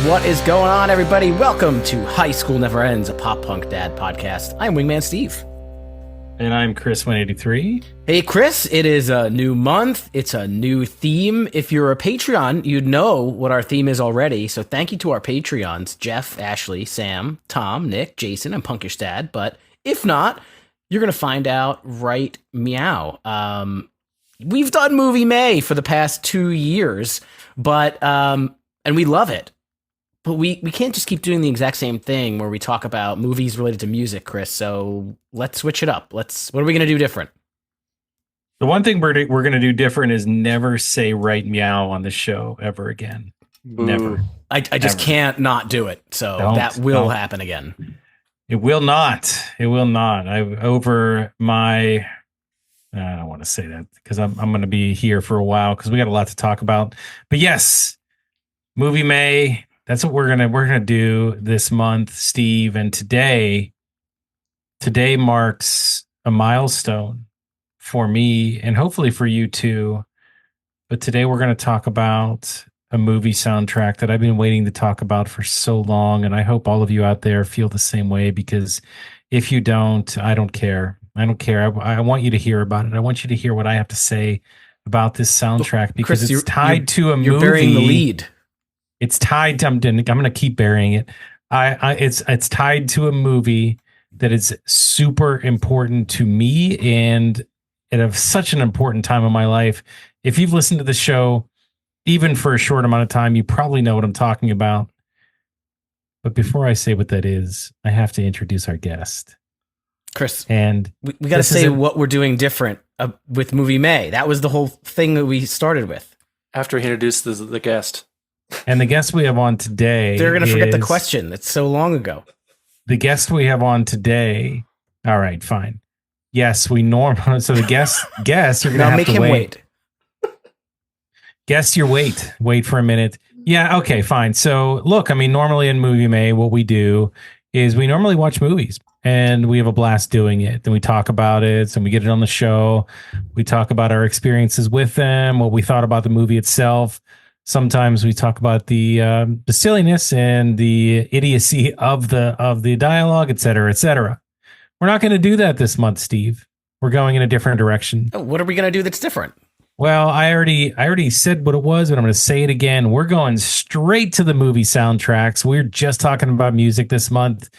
What is going on, everybody? Welcome to High School Never Ends, a pop punk dad podcast. I'm Wingman Steve. And I'm Chris183. Hey, Chris, it is a new month. It's a new theme. If you're a Patreon, you'd know what our theme is already. So thank you to our Patreons, Jeff, Ashley, Sam, Tom, Nick, Jason, and Punkish Dad. But if not, you're going to find out right meow. We've done Movie May for the past 2 years, but and we love it. But we can't just keep doing the exact same thing where we talk about movies related to music, Chris. So let's switch it up. What are we going to do different? The one thing we're going to do different is never say right meow on the show ever again. Boo. Never. I just can't not do it. So that will happen again. It will not. It will not. I don't want to say that because I'm going to be here for a while because we got a lot to talk about. But yes, Movie May. That's what we're gonna do this month, Steve. And today marks a milestone for me and hopefully for you too. But today we're gonna talk about a movie soundtrack that I've been waiting to talk about for so long, and I hope all of you out there feel the same way. Because if you don't, I don't care. I don't care. I want you to hear about it. I want you to hear what I have to say about this soundtrack because Chris, it's tied to a movie. You're burying the lead. It's tied to, I'm going to keep burying it. It's tied to a movie that is super important to me and at such an important time in my life. If you've listened to the show, even for a short amount of time, you probably know what I'm talking about. But before I say what that is, I have to introduce our guest. Chris, and we got to say what we're doing different with Movie May. That was the whole thing that we started with. After he introduced the guest. And the guest we have on today, they're going to forget the question. It's so long ago. The guest we have on today. All right, fine. Yes, we normally. So the guest, you're going to have to wait. Guest, wait for a minute. Yeah, okay, fine. So look, I mean, normally in Movie May, what we do is we normally watch movies and we have a blast doing it. Then we talk about it and we get it on the show. We talk about our experiences with them, what we thought about the movie itself. Sometimes we talk about the silliness and the idiocy of the dialogue, et cetera, et cetera. We're not going to do that this month, Steve. We're going in a different direction. What are we going to do that's different? Well, I already said what it was, but I'm going to say it again. We're going straight to the movie soundtracks. We're just talking about music this month,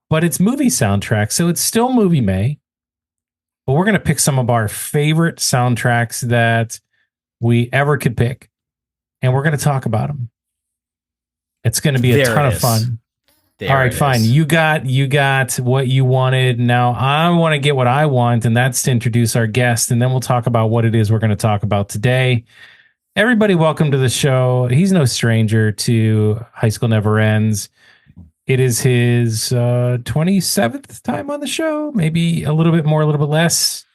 but it's movie soundtracks, so it's still Movie May. But we're going to pick some of our favorite soundtracks that we ever could pick. And we're going to talk about them. It's going to be a ton of fun. All right, fine. You got what you wanted. Now I want to get what I want, and that's to introduce our guest, and then we'll talk about what it is we're going to talk about today. Everybody, welcome to the show. He's no stranger to High School Never Ends. It is his 27th time on the show, maybe a little bit more, a little bit less.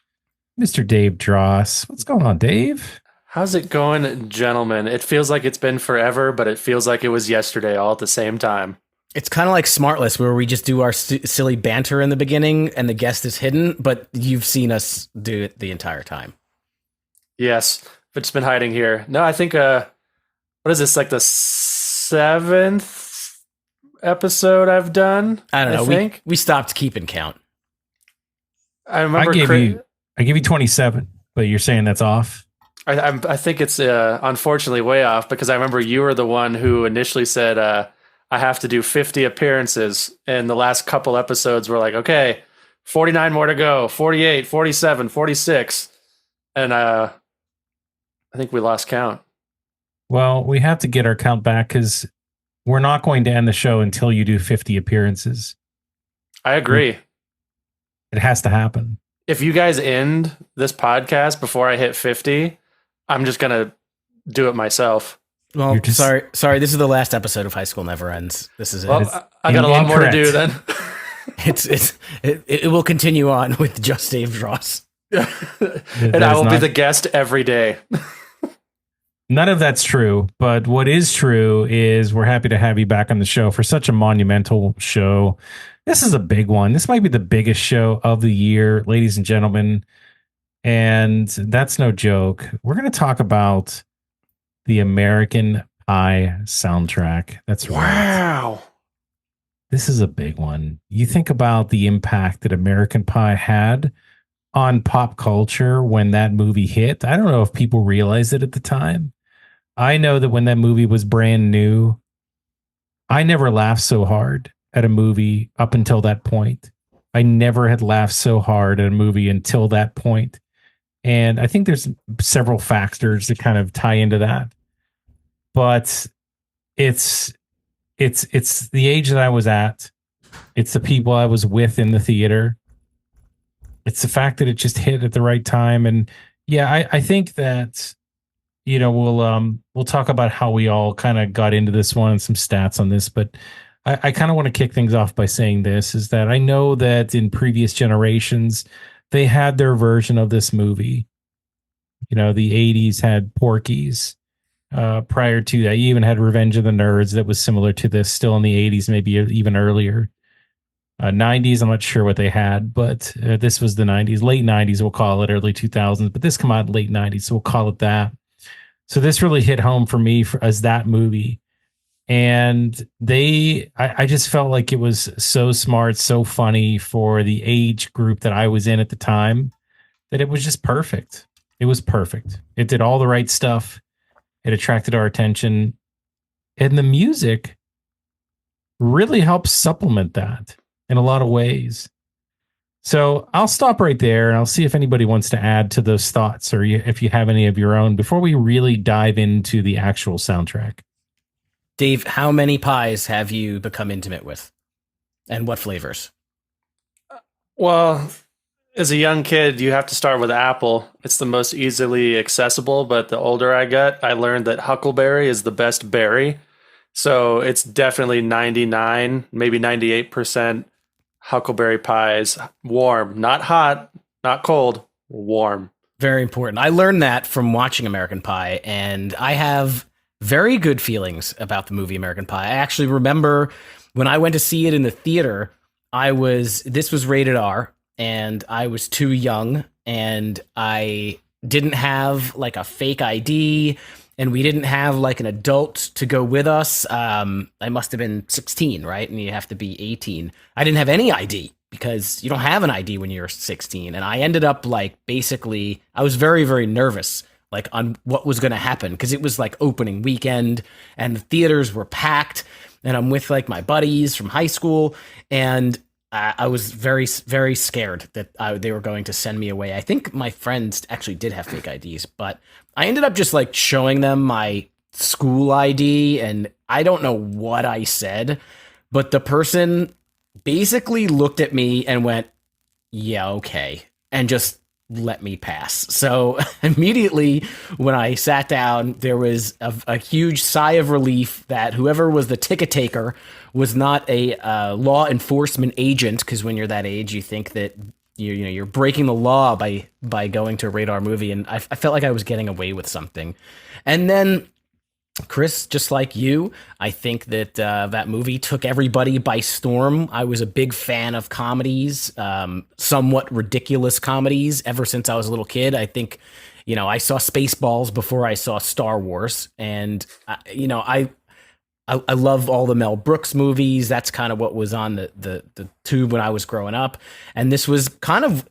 Mr. Dave Dross. What's going on, Dave? How's it going, gentlemen? It feels like it's been forever, but it feels like it was yesterday all at the same time. It's kind of like Smartless, where we just do our silly banter in the beginning and the guest is hidden, but you've seen us do it the entire time. Yes, but it's been hiding here. No, I think, what is this, like the 7th episode I've done? I don't know. We stopped keeping count. I remember I gave you 27, but you're saying that's off? I think it's unfortunately way off because I remember you were the one who initially said I have to do 50 appearances, and the last couple episodes were like, okay, 49 more to go, 48, 47, 46, and I think we lost count. Well, we have to get our count back because we're not going to end the show until you do 50 appearances. I agree. It has to happen. If you guys end this podcast before I hit 50, I'm just going to do it myself. Well, sorry. This is the last epised of High School Never Ends. This is it. Well, I got a lot more to do then. It will continue on with just Dave Dross. And I will be the guest every day. None of that's true, but what is true is we're happy to have you back on the show for such a monumental show. This is a big one. This might be the biggest show of the year, ladies and gentlemen. And that's no joke. We're going to talk about the American Pie soundtrack. That's right. Wow. This is a big one. You think about the impact that American Pie had on pop culture when that movie hit. I don't know if people realized it at the time. I know that when that movie was brand new, I never laughed so hard at a movie up until that point. I never had laughed so hard at a movie until that point. And I think there's several factors that kind of tie into that. But it's the age that I was at. It's the people I was with in the theater. It's the fact that it just hit at the right time. And yeah, I think that, you know, we'll talk about how we all kind of got into this one and some stats on this, but I kind of want to kick things off by saying this is that I know that in previous generations, they had their version of this movie. You know, the 80s had Porky's. Prior to that, you even had Revenge of the Nerds that was similar to this, still in the 80s, maybe even earlier. 90s, I'm not sure what they had, but this was the 90s, late 90s, we'll call it, early 2000s, but this come out in late 90s, so we'll call it that. So this really hit home for me as that movie. And I just felt like it was so smart, so funny for the age group that I was in at the time, that it was just perfect. It was perfect. It did all the right stuff. It attracted our attention. And the music really helps supplement that in a lot of ways. So I'll stop right there and I'll see if anybody wants to add to those thoughts or if you have any of your own before we really dive into the actual soundtrack. Dave, how many pies have you become intimate with? And what flavors? Well, as a young kid, you have to start with apple. It's the most easily accessible, but the older I got, I learned that huckleberry is the best berry. So it's definitely 99, maybe 98% huckleberry pies. Warm, not hot, not cold, warm. Very important. I learned that from watching American Pie, and I have very good feelings about the movie American Pie. I actually remember when I went to see it in the theater, this was rated R, and I was too young, and I didn't have like a fake ID, and we didn't have like an adult to go with us. I must have been 16, right? And you have to be 18. I didn't have any ID because you don't have an ID when you're 16. And I ended up like basically, I was very, very nervous like on what was going to happen because it was like opening weekend and the theaters were packed. And I'm with like my buddies from high school, and I was very, very scared that they were going to send me away. I think my friends actually did have fake IDs, but I ended up just like showing them my school ID, and I don't know what I said, but the person basically looked at me and went, yeah, okay, and just let me pass. So immediately when I sat down, there was a huge sigh of relief that whoever was the ticket taker was not a law enforcement agent, because when you're that age, you think that you're breaking the law by going to a radar movie, and I felt like I was getting away with something. And then Chris, just like you, I think that that movie took everybody by storm. I was a big fan of comedies, somewhat ridiculous comedies ever since I was a little kid. I think, I saw Spaceballs before I saw Star Wars. And, I love all the Mel Brooks movies. That's kind of what was on the tube when I was growing up. And this was kind of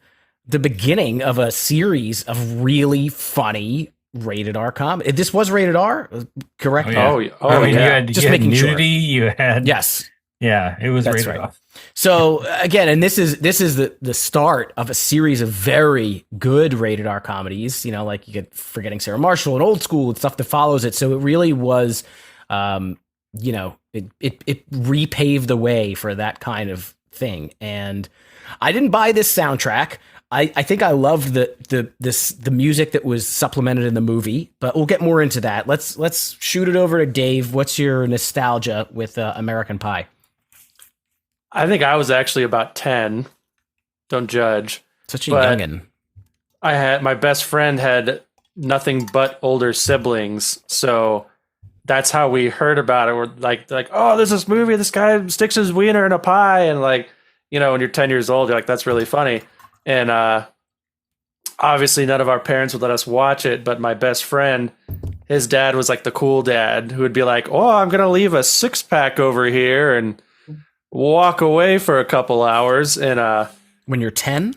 the beginning of a series of really funny rated R comedy. This was rated R, correct? Oh, You yeah. had, Just you had making sure. nudity. You had Yes. Yeah, it was That's rated right. off. So again, and this is the start of a series of very good rated R comedies. Like you get Forgetting Sarah Marshall and Old School and stuff that follows it. So it really was, it repaved the way for that kind of thing. And I didn't buy this soundtrack. I think I loved the music that was supplemented in the movie, but we'll get more into that. Let's shoot it over to Dave. What's your nostalgia with American Pie? I think I was actually about 10. Don't judge. Such a youngin'. My best friend had nothing but older siblings, so that's how we heard about it. We're like, oh, there's this movie. This guy sticks his wiener in a pie, and when you're 10 years old, you're like, that's really funny. And obviously none of our parents would let us watch it, but my best friend, his dad was like the cool dad who would be like, "Oh, I'm gonna leave a 6-pack over here and walk away for a couple hours." And When you're 10?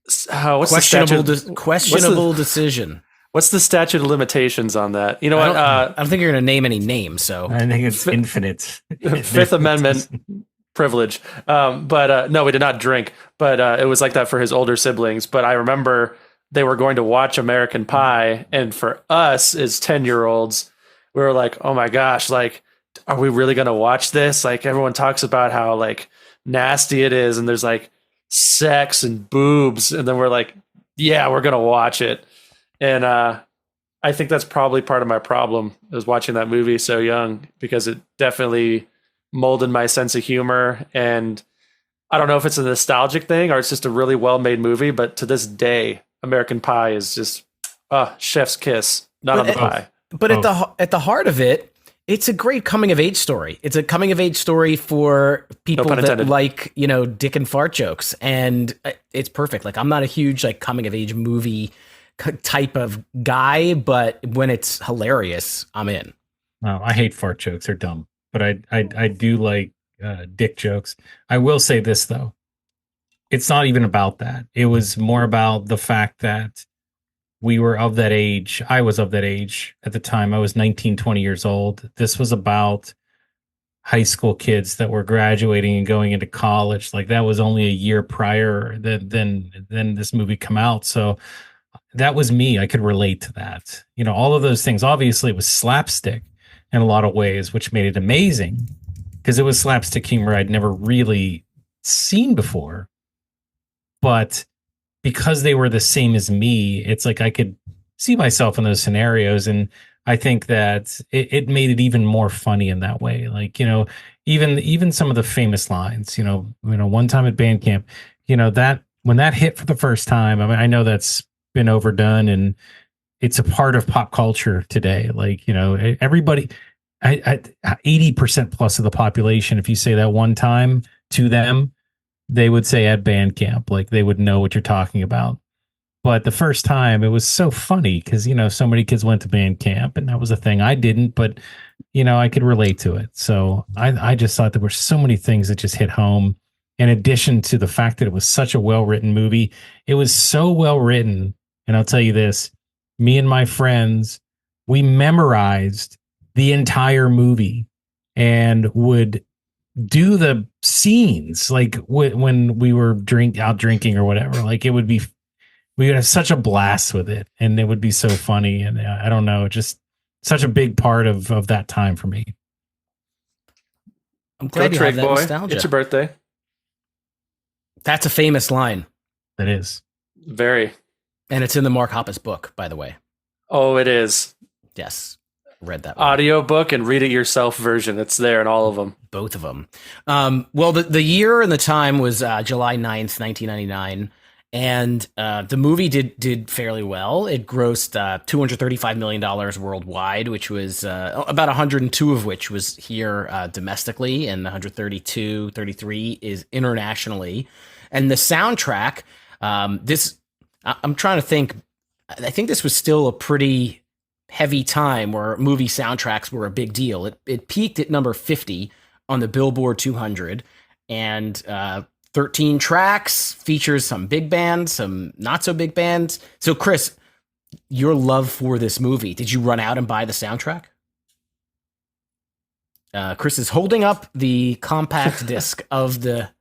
what's Questionable, the statute? questionable decision. What's the statute of limitations on that? You know what? I don't think you're going to name any names. So I think it's infinite. Fifth Amendment privilege. But no, we did not drink. But it was like that for his older siblings. But I remember they were going to watch American Pie, and for us as 10-year-olds, we were like, "Oh my gosh! Like, are we really going to watch this?" Like, everyone talks about how like nasty it is, and there's like sex and boobs, and then we're like, "Yeah, we're going to watch it." And I think that's probably part of my problem is watching that movie so young, because it definitely molded my sense of humor. And I don't know if it's a nostalgic thing or it's just a really well-made movie, but to this day, American Pie is just chef's kiss, not on the pie. But at the heart of it, it's a great coming of age story. It's a coming of age story for people that like, dick and fart jokes, and it's perfect. Like, I'm not a huge like coming of age movie type of guy, but when it's hilarious, I'm in. No, I hate fart jokes. They're dumb, but I do like dick jokes. I will say this though. It's not even about that. It was more about the fact that we were of that age. I was of that age at the time. I was 19, 20 years old. This was about high school kids that were graduating and going into college. Like, that was only a year prior than this movie come out. So that was me. I could relate to that. All of those things. Obviously, it was slapstick in a lot of ways, which made it amazing because it was slapstick humor I'd never really seen before. But because they were the same as me, it's like I could see myself in those scenarios. And I think that it made it even more funny in that way. Like, even some of the famous lines, one time at band camp, that when that hit for the first time, I mean, I know that's been overdone and it's a part of pop culture today. Like, everybody, 80% plus of the population, if you say that one time to them, they would say at band camp, like they would know what you're talking about. But the first time it was so funny because, so many kids went to band camp and that was a thing. I didn't, but, I could relate to it. So I just thought there were so many things that just hit home. In addition to the fact that it was such a well-written movie, it was so well written. And I'll tell you this, me and my friends, we memorized the entire movie and would do the scenes like when we were out drinking or whatever. Like, we would have such a blast with it and it would be so funny. And I don't know, just such a big part of that time for me. I'm glad you have that nostalgia. It's your birthday. That's a famous line. That is. Very. And it's in the Mark Hoppus book, by the way. Oh, it is. Yes. Read that one. Audio book and read it yourself version. It's there in all of them. Both of them. Well, the year and the time was July 9th, 1999. And the movie did fairly well. It grossed $235 million worldwide, which was about 102 of which was here domestically, and 33 is internationally. And the soundtrack, I'm trying to think. I think this was still a pretty heavy time where movie soundtracks were a big deal. It peaked at number 50 on the Billboard 200, and 13 tracks, features some big bands, some not so big bands. So, Chris, your love for this movie, did you run out and buy the soundtrack? Chris is holding up the compact disc of the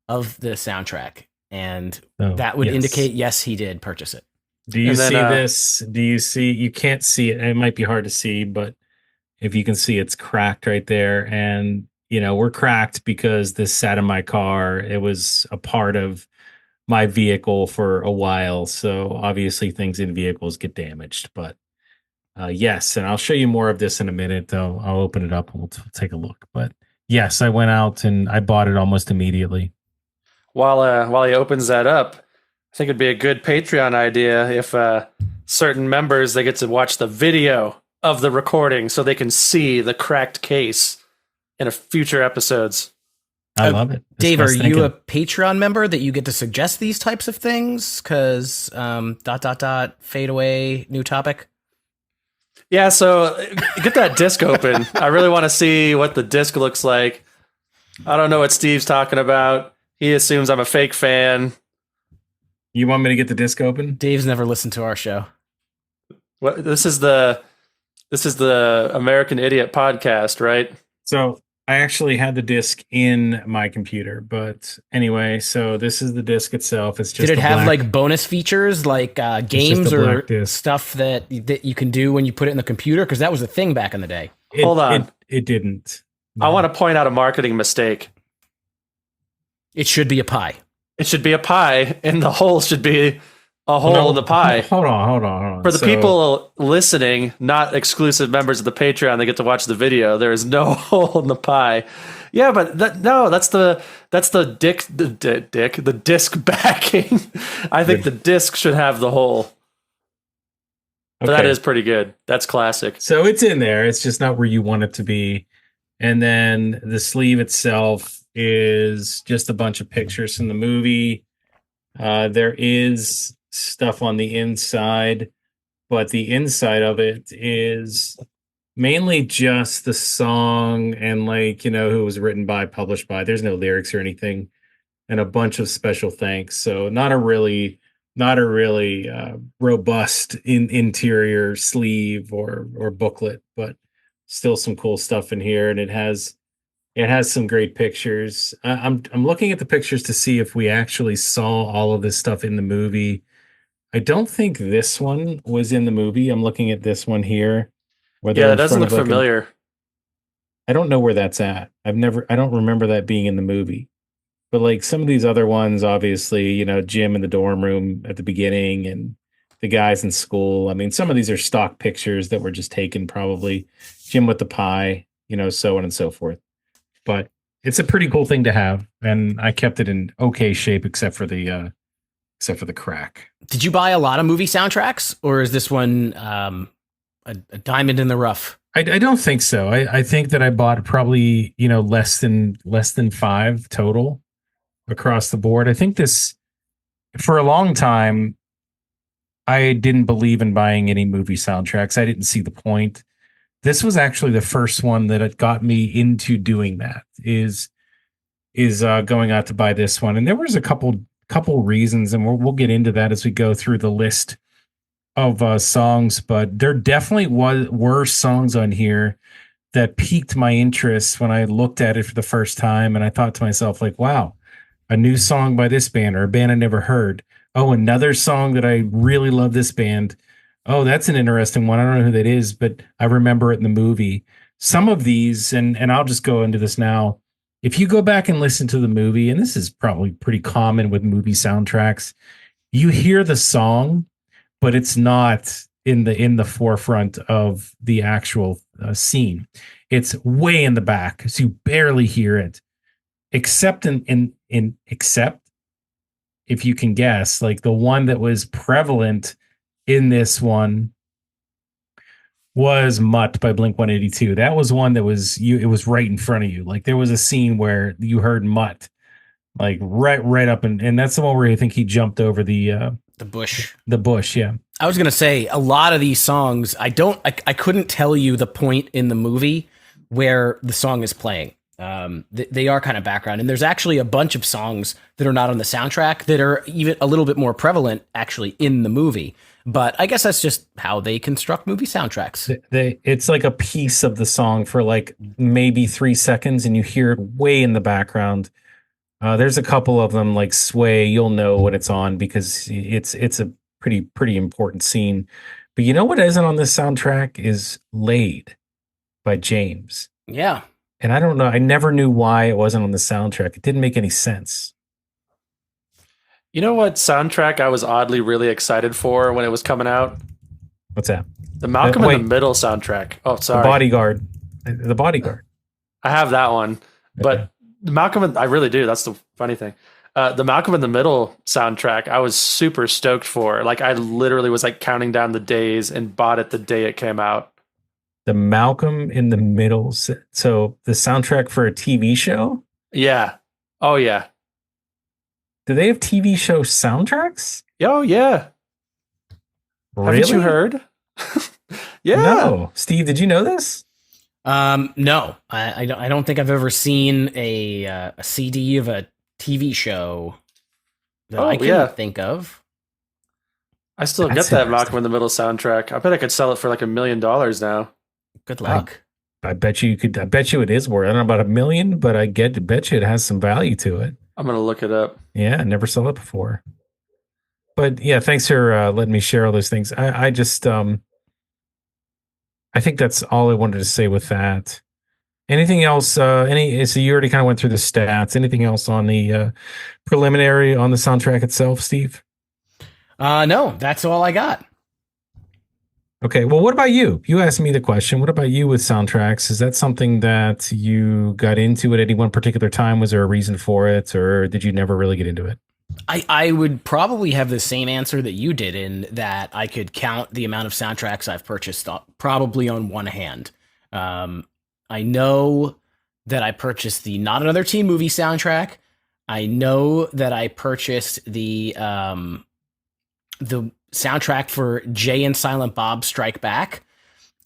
soundtrack, and that would indicate yes, he did purchase it. Do you see this? Do you see? You can't see it. It might be hard to see, but if you can see, it's cracked right there. And we're cracked because this sat in my car. It was a part of my vehicle for a while. So obviously things in vehicles get damaged, but yes. And I'll show you more of this in a minute. I'll open it up and we'll take a look. But yes, I went out and I bought it almost immediately. While he opens that up, I think it'd be a good Patreon idea if certain members, they get to watch the video of the recording so they can see the cracked case in a future episodes. I love it. That's Dave, what I are was you thinking. a Patreon member that you get to suggest these types of things? Because fade away, new topic. Yeah, so get that disc open. I really want to see what the disc looks like. I don't know what Steve's talking about. He assumes I'm a fake fan. You want me to get the disc open? Dave's never listened to our show. What this is the American Idiot podcast, right? So I actually had the disc in my computer, but anyway, so this is the disc itself. It's just Did it have black, like bonus features like games just a or black disc. stuff that you can do when you put it in the computer? Because that was a thing back in the day. Hold on. It didn't. I want to point out a marketing mistake. It should be a pie. It should be a pie, and the hole should be a hole in the pie. Hold on. For the people listening, not exclusive members of the Patreon, they get to watch the video. There is no hole in the pie. Yeah, but that's the disc backing. I think the disc should have the hole. But that is pretty good. That's classic. So it's in there. It's just not where you want it to be. And then the sleeve itself is just a bunch of pictures from the movie. There is stuff on the inside, but the inside of it is mainly just the song and who it was written by, published by. There's no lyrics or anything, and a bunch of special thanks. So not a really robust interior sleeve or booklet, but still some cool stuff in here, and it has some great pictures. I'm looking at the pictures to see if we actually saw all of this stuff in the movie. I don't think this one was in the movie. I'm looking at this one here. Yeah, that doesn't look familiar. I don't know where that's at. I don't remember that being in the movie. But like some of these other ones, obviously, Jim in the dorm room at the beginning and the guys in school. I mean, some of these are stock pictures that were just taken, probably. Jim with the pie, so on and so forth. But it's a pretty cool thing to have, and I kept it in okay shape except for the crack. Did you buy a lot of movie soundtracks, or is this one a diamond in the rough? I don't think so. I think that I bought probably less than 5 total across the board. I think this, for a long time, I didn't believe in buying any movie soundtracks. I didn't see the point. This was actually the first one that it got me into doing that. Is going out to buy this one, and there was a couple reasons, and we'll get into that as we go through the list of songs. But there definitely were songs on here that piqued my interest when I looked at it for the first time, and I thought to myself, like, wow, a new song by this band, or a band I never heard. Oh, another song that I really love, this band. Oh, that's an interesting one. I don't know who that is, but I remember it in the movie. Some of these, and I'll just go into this now. If you go back and listen to the movie, and this is probably pretty common with movie soundtracks, you hear the song, but it's not in the forefront of the actual scene. It's way in the back, so you barely hear it, except except if you can guess, like the one that was prevalent in this one was Mutt by Blink-182. That was one that was it was right in front of you. Like there was a scene where you heard Mutt like right up, and that's the one where I think he jumped over the bush. The bush, yeah. I was going to say a lot of these songs, I couldn't tell you the point in the movie where the song is playing. They are kind of background, and there's actually a bunch of songs that are not on the soundtrack that are even a little bit more prevalent actually in the movie. But I guess that's just how they construct movie soundtracks. It's like a piece of the song for like maybe 3 seconds, and you hear it way in the background. There's a couple of them like Sway. You'll know when it's on because it's a pretty important scene. But you know what isn't on this soundtrack is Laid by James. Yeah. And I don't know. I never knew why it wasn't on the soundtrack. It didn't make any sense. You know what soundtrack I was oddly really excited for when it was coming out? What's that? The Malcolm in the Middle soundtrack. Oh, sorry. The Bodyguard. I have that one. But Malcolm, I really do. That's the funny thing. The Malcolm in the Middle soundtrack, I was super stoked for. Like, I literally was like counting down the days and bought it the day it came out. The Malcolm in the Middle. So the soundtrack for a TV show? Yeah. Oh yeah. Do they have TV show soundtracks? Oh yeah. Haven't you Really? heard? Yeah. No. Steve, did you know this? No, I don't think I've ever seen a CD of a TV show that I Oh can yeah. think of. I still That's get that interesting. Malcolm in the Middle soundtrack. I bet I could sell it for like $1 million now. Good Wow. luck. I bet you could. I bet you it is worth. I don't know about $1 million, but bet you it has some value to it. I'm gonna look it up. Yeah, I never saw it before. But yeah, thanks for letting me share all those things. I just I think that's all I wanted to say with that. Anything else? So you already kind of went through the stats. Anything else on the preliminary on the soundtrack itself, Steve? No, that's all I got. Okay. Well, what about you? You asked me the question. What about you with soundtracks? Is that something that you got into at any one particular time? Was there a reason for it, or did you never really get into it? I would probably have the same answer that you did in that I could count the amount of soundtracks I've purchased probably on one hand. I know that I purchased the Not Another Teen Movie soundtrack. I know that I purchased the soundtrack for Jay and Silent Bob Strike Back,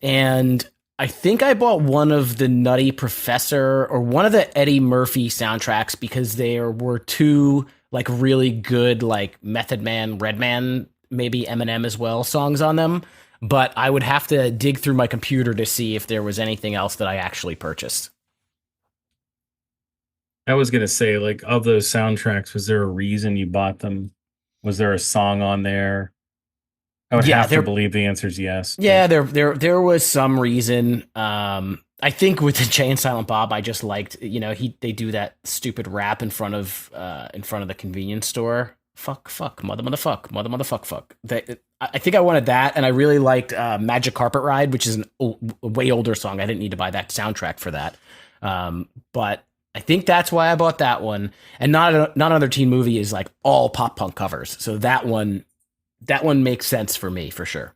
and I think I bought one of the Nutty Professor or one of the Eddie Murphy soundtracks because there were two like really good like Method Man, Redman, maybe Eminem as well songs on them. But I would have to dig through my computer to see if there was anything else that I actually purchased. I was gonna say, like, of those soundtracks, was there a reason you bought them? Was there a song on there? I would Yeah, have to there believe the answer is yes. Yeah, there was some reason. I think with the Jay and Silent Bob, I just liked, they do that stupid rap in front of the convenience store. Fuck, motherfuck, fuck. I think I wanted that, and I really liked Magic Carpet Ride, which is a way older song. I didn't need to buy that soundtrack for that, but I think that's why I bought that one. And not Another Teen Movie is like all pop punk covers, so that one makes sense for me for sure.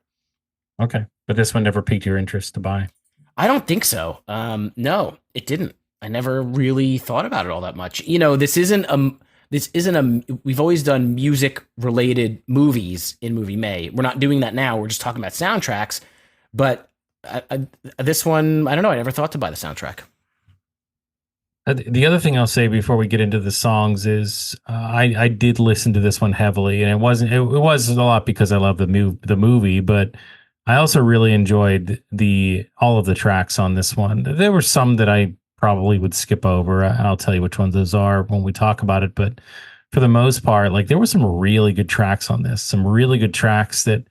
Okay, but this one never piqued your interest to buy. I don't think so. No, it didn't. I never really thought about it all that much. This isn't a. We've always done music related movies in Movie May. We're not doing that now. We're just talking about soundtracks. But this one, I don't know. I never thought to buy the soundtrack. The other thing I'll say before we get into the songs is I did listen to this one heavily, and it was a lot because I love the movie, but I also really enjoyed all of the tracks on this one. There were some that I probably would skip over. I'll tell you which ones those are when we talk about it, but for the most part, like there were some really good tracks on this, some really good tracks that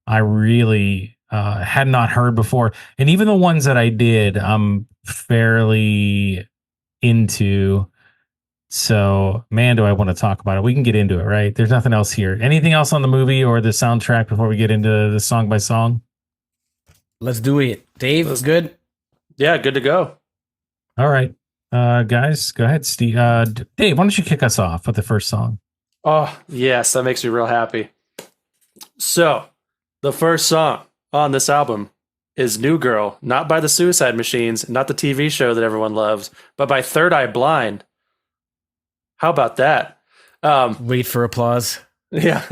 I really had not heard before, and even the ones that I did, I'm fairly into. So, man, do I want to talk about it. We can get into it, right? There's nothing else here. Anything else on the movie or the soundtrack before we get into the song by song? Let's do it. Dave, good? Yeah, good to go. All right. Guys, go ahead, Steve. Dave, why don't you kick us off with the first song? Oh, yes, that makes me real happy. So, the first song on this album is New Girl, not by the Suicide Machines, not the TV show that everyone loves, but by Third Eye Blind. How about that? Wait for applause. Yeah.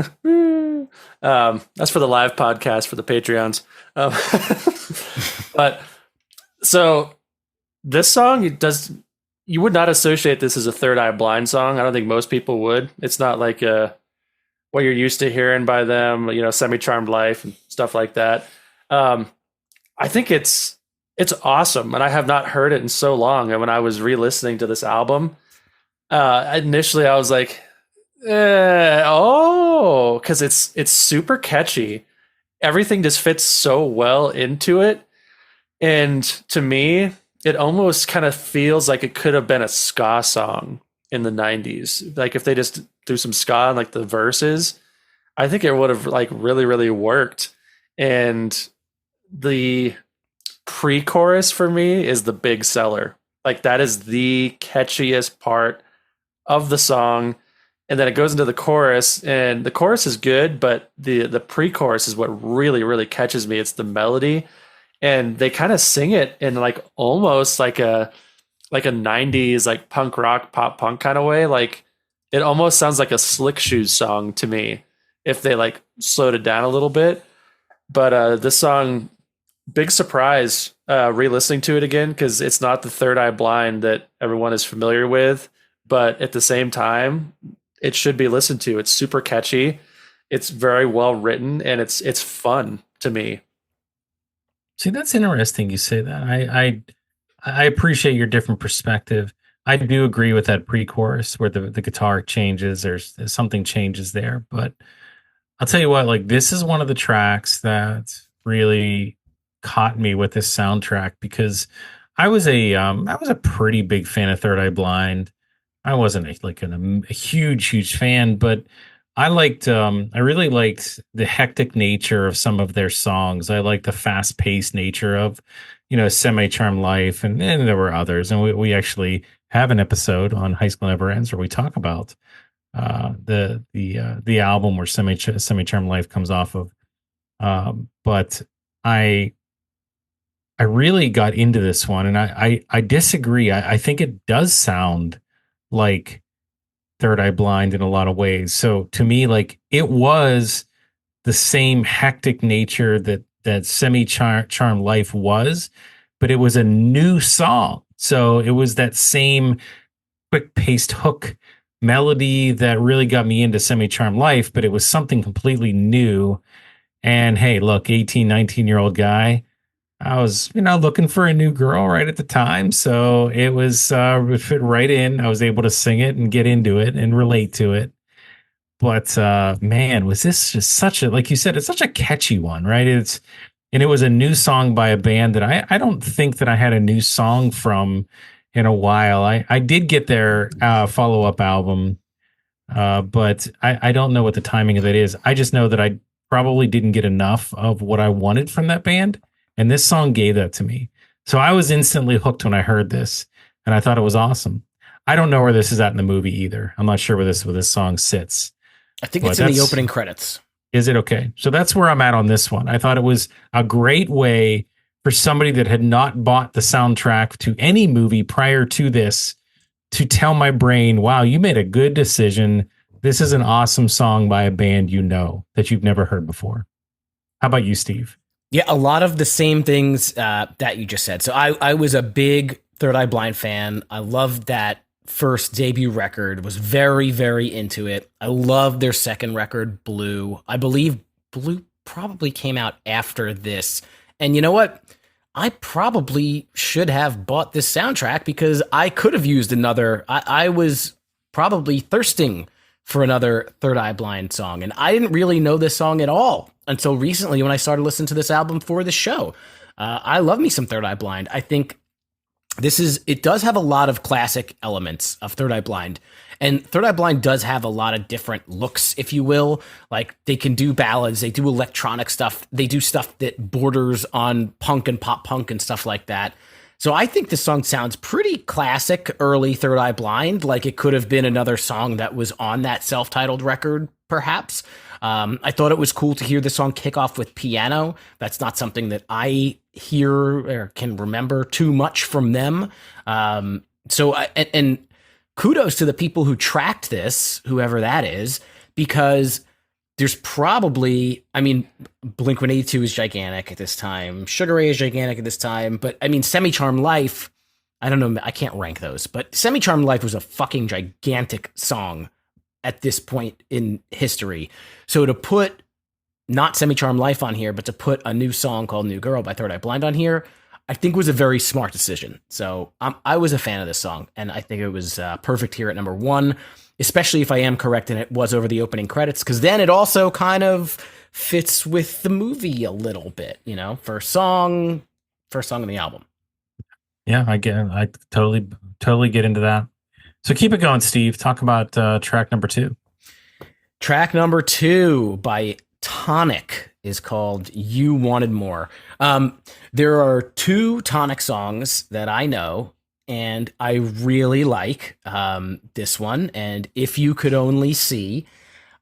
That's for the live podcast for the Patreons. But so this song, you would not associate this as a Third Eye Blind song. I don't think most people would. It's not like what you're used to hearing by them, Semi-Charmed Life and stuff like that. I think it's awesome, and I have not heard it in so long. And when I was re-listening to this album, initially I was like, because it's super catchy. Everything just fits so well into it, and to me, it almost kind of feels like it could have been a ska song in the 90s. Like if they just threw some ska in like the verses, I think it would have like really, really worked. And the pre-chorus for me is the big seller. Like that is the catchiest part of the song. And then it goes into the chorus, and the chorus is good, but the pre-chorus is what really, really catches me. It's the melody, and they kind of sing it in like almost like a like a 90s like punk rock pop punk kind of way. Like it almost sounds like a Slick Shoes song to me if they like slowed it down a little bit. But this song, big surprise re-listening to it again, because it's not the Third Eye Blind that everyone is familiar with, but at the same time it should be listened to. It's super catchy, it's very well written, and it's fun to me. See, that's interesting. You say that. I appreciate your different perspective. I do agree with that pre-chorus where the guitar changes. There's something changes there, but I'll tell you what. Like this is one of the tracks that really caught me with this soundtrack because I was a pretty big fan of Third Eye Blind. I wasn't a huge fan, but I really liked the hectic nature of some of their songs. I liked the fast paced nature of, Semi Charm Life, and there were others. And we actually have an episode on High School Never Ends where we talk about the album where Semi Charm Life comes off of. But I really got into this one, and I disagree. I think it does sound like Third Eye Blind in a lot of ways. So to me, like it was the same hectic nature that Semi Charm Life was, but it was a new song. So it was that same quick paced hook melody that really got me into Semi Charm Life, but it was something completely new. And hey, look, 18, 19-year-old guy. I was, looking for a new girl right at the time. So it fit right in. I was able to sing it and get into it and relate to it. But man, was this just like you said, it's such a catchy one, right? And it was a new song by a band that I don't think that I had a new song from in a while. I did get their follow-up album, but I don't know what the timing of it is. I just know that I probably didn't get enough of what I wanted from that band. And this song gave that to me. So I was instantly hooked when I heard this, and I thought it was awesome. I don't know where this is at in the movie either. I'm not sure where this song sits. I think it's in the opening credits. Is it? Okay? So that's where I'm at on this one. I thought it was a great way for somebody that had not bought the soundtrack to any movie prior to this to tell my brain, wow, you made a good decision. This is an awesome song by a band that you've never heard before. How about you, Steve? Yeah, a lot of the same things that you just said. So I was a big Third Eye Blind fan. I loved that first debut record, was very, very into it. I loved their second record, Blue. I believe Blue probably came out after this. And you know what? I probably should have bought this soundtrack because I could have used another. I was probably thirsting for another Third Eye Blind song. And I didn't really know this song at all until recently when I started listening to this album for the show. I love me some Third Eye Blind. I think it does have a lot of classic elements of Third Eye Blind. And Third Eye Blind does have a lot of different looks, if you will. Like they can do ballads, they do electronic stuff, they do stuff that borders on punk and pop punk and stuff like that. So I think this song sounds pretty classic, early Third Eye Blind, like it could have been another song that was on that self-titled record, perhaps. I thought it was cool to hear the song kick off with piano. That's not something that I hear or can remember too much from them. And kudos to the people who tracked this, whoever that is, because there's probably, Blink-182 is gigantic at this time. Sugar Ray is gigantic at this time. But Semi Charm Life, I don't know, I can't rank those. But Semi Charm Life was a fucking gigantic song at this point in history. So to put not Semi Charm Life on here, but to put a new song called New Girl by Third Eye Blind on here, I think was a very smart decision. So I was a fan of this song, and I think it was perfect here at number one, especially if I am correct and it was over the opening credits, because then it also kind of fits with the movie a little bit, first song in the album. Yeah, I totally get into that. So keep it going, Steve. Talk about track number 2. Track number 2 by Tonic is called You Wanted More. There are 2 Tonic songs that I know, and I really like this one. And If You Could Only See,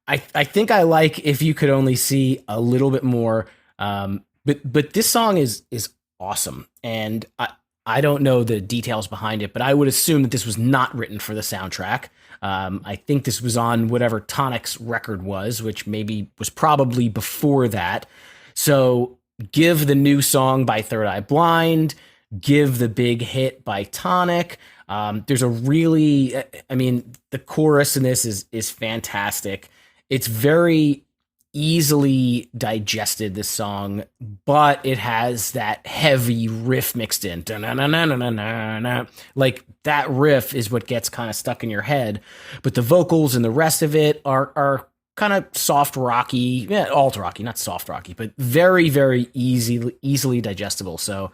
I think I like If You Could Only See a little bit more. But this song is awesome. And I don't know the details behind it, but I would assume that this was not written for the soundtrack. I think this was on whatever Tonic's record was, which maybe was probably before that. So give the new song by Third Eye Blind, give the big hit by Tonic. There's a really, I mean, the chorus in this is fantastic. It's very easily digested, this song, but it has that heavy riff mixed in. Like that riff is what gets kind of stuck in your head, but the vocals and the rest of it are kind of soft rocky, alt rocky, not soft rocky, but very very easily digestible. So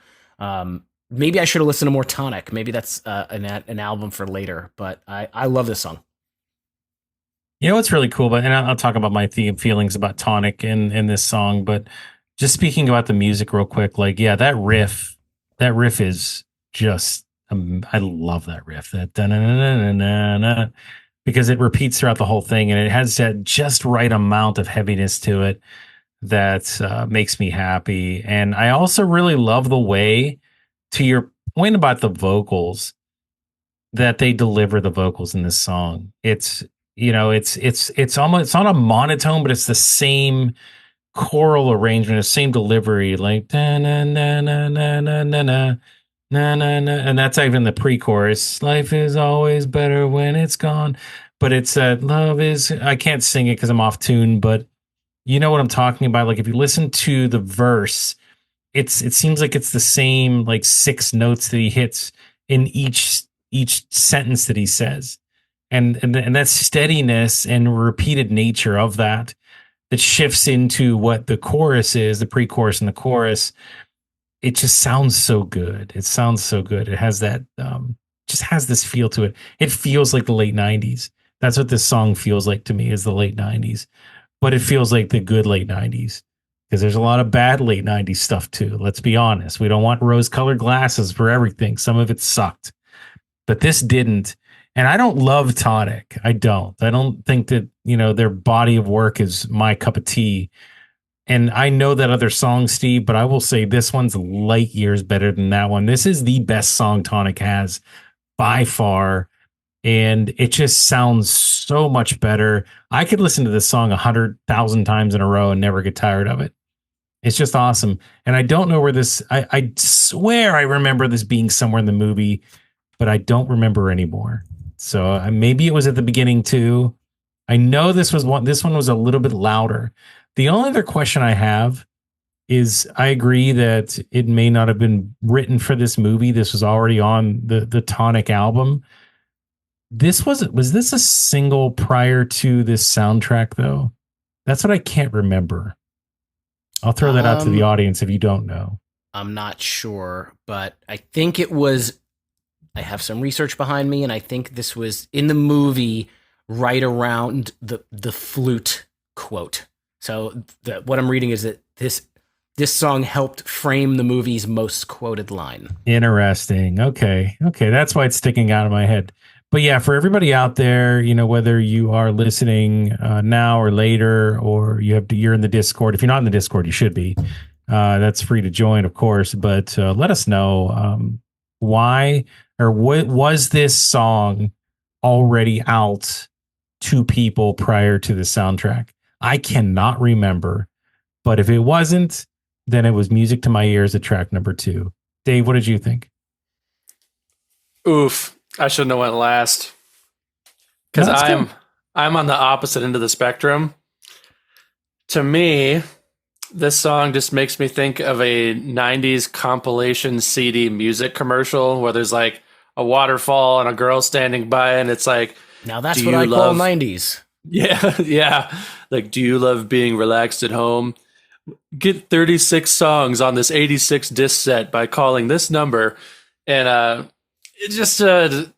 maybe I should have listened to more Tonic. Maybe that's an album for later, but I love this song. You know what's really cool, but and I'll talk about my feelings about Tonic in this song, but just speaking about the music real quick, like yeah, that riff is just I love that riff, that da-na-na-na-na-na, because it repeats throughout the whole thing, and it has that just right amount of heaviness to it that makes me happy. And I also really love the way, to your point about the vocals, that they deliver the vocals in this song. It's it's almost, it's not a monotone, but it's the same choral arrangement, the same delivery, like na na na na na na na na na na, and that's even the pre-chorus. Life is always better when it's gone, but it's love is. I can't sing it because I'm off tune, but you know what I'm talking about. Like if you listen to the verse, it seems like it's the same like six notes that he hits in each sentence that he says, and that steadiness and repeated nature of that shifts into what the chorus is, the pre-chorus and the chorus. It just sounds so good. It sounds so good. It has that just has this feel to it. It feels like the late 90s. That's what this song feels like to me, is the late 90s. But it feels like the good late 90s, because there's a lot of bad late 90s stuff too. Let's be honest. We don't want rose-colored glasses for everything. Some of it sucked, but this didn't. And I don't love Tonic. I don't think that, their body of work is my cup of tea. And I know that other song, Steve, but I will say this one's light years better than that one. This is the best song Tonic has by far. And it just sounds so much better. I could listen to this song 100,000 times in a row and never get tired of it. It's just awesome. And I don't know where this, I swear I remember this being somewhere in the movie, but I don't remember anymore. So maybe it was at the beginning too. I know this one was a little bit louder. The only other question I have is, I agree that it may not have been written for this movie. This was already on the Tonic album. Was this a single prior to this soundtrack though? That's what I can't remember. I'll throw that out to the audience if you don't know. I'm not sure, but I think it was. I have some research behind me, and I think this was in the movie right around the flute quote. So what I'm reading is that this song helped frame the movie's most quoted line. Interesting. Okay, that's why it's sticking out of my head. But yeah, for everybody out there, whether you are listening now or later, or you're in the Discord. If you're not in the Discord, you should be. That's free to join, of course. But let us know why, or was this song already out to people prior to the soundtrack? I cannot remember. But if it wasn't, then it was music to my ears at track number 2. Dave, what did you think? Oof. I shouldn't have went last, because I'm on the opposite end of the spectrum. To me, this song just makes me think of a 90s compilation CD music commercial where there's like a waterfall and a girl standing by, and it's like, now that's what I call 90s. Yeah, yeah. Like, do you love being relaxed at home? Get 36 songs on this 86 disc set by calling this number. And it just, I mean,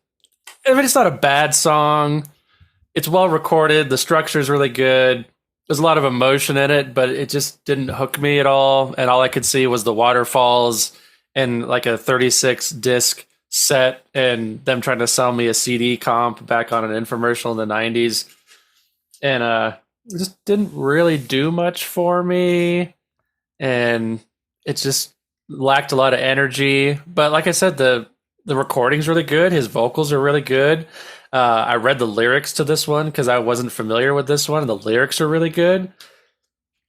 it's not a bad song. It's well recorded. The structure is really good. There's a lot of emotion in it, but it just didn't hook me at all. And all I could see was the waterfalls and like a 36 disc set, and them trying to sell me a CD comp back on an infomercial in the 90s. And it just didn't really do much for me. And it's just, lacked a lot of energy. But like I said, the recording's really good. His vocals are really good. I read the lyrics to this one because I wasn't familiar with this one. And the lyrics are really good.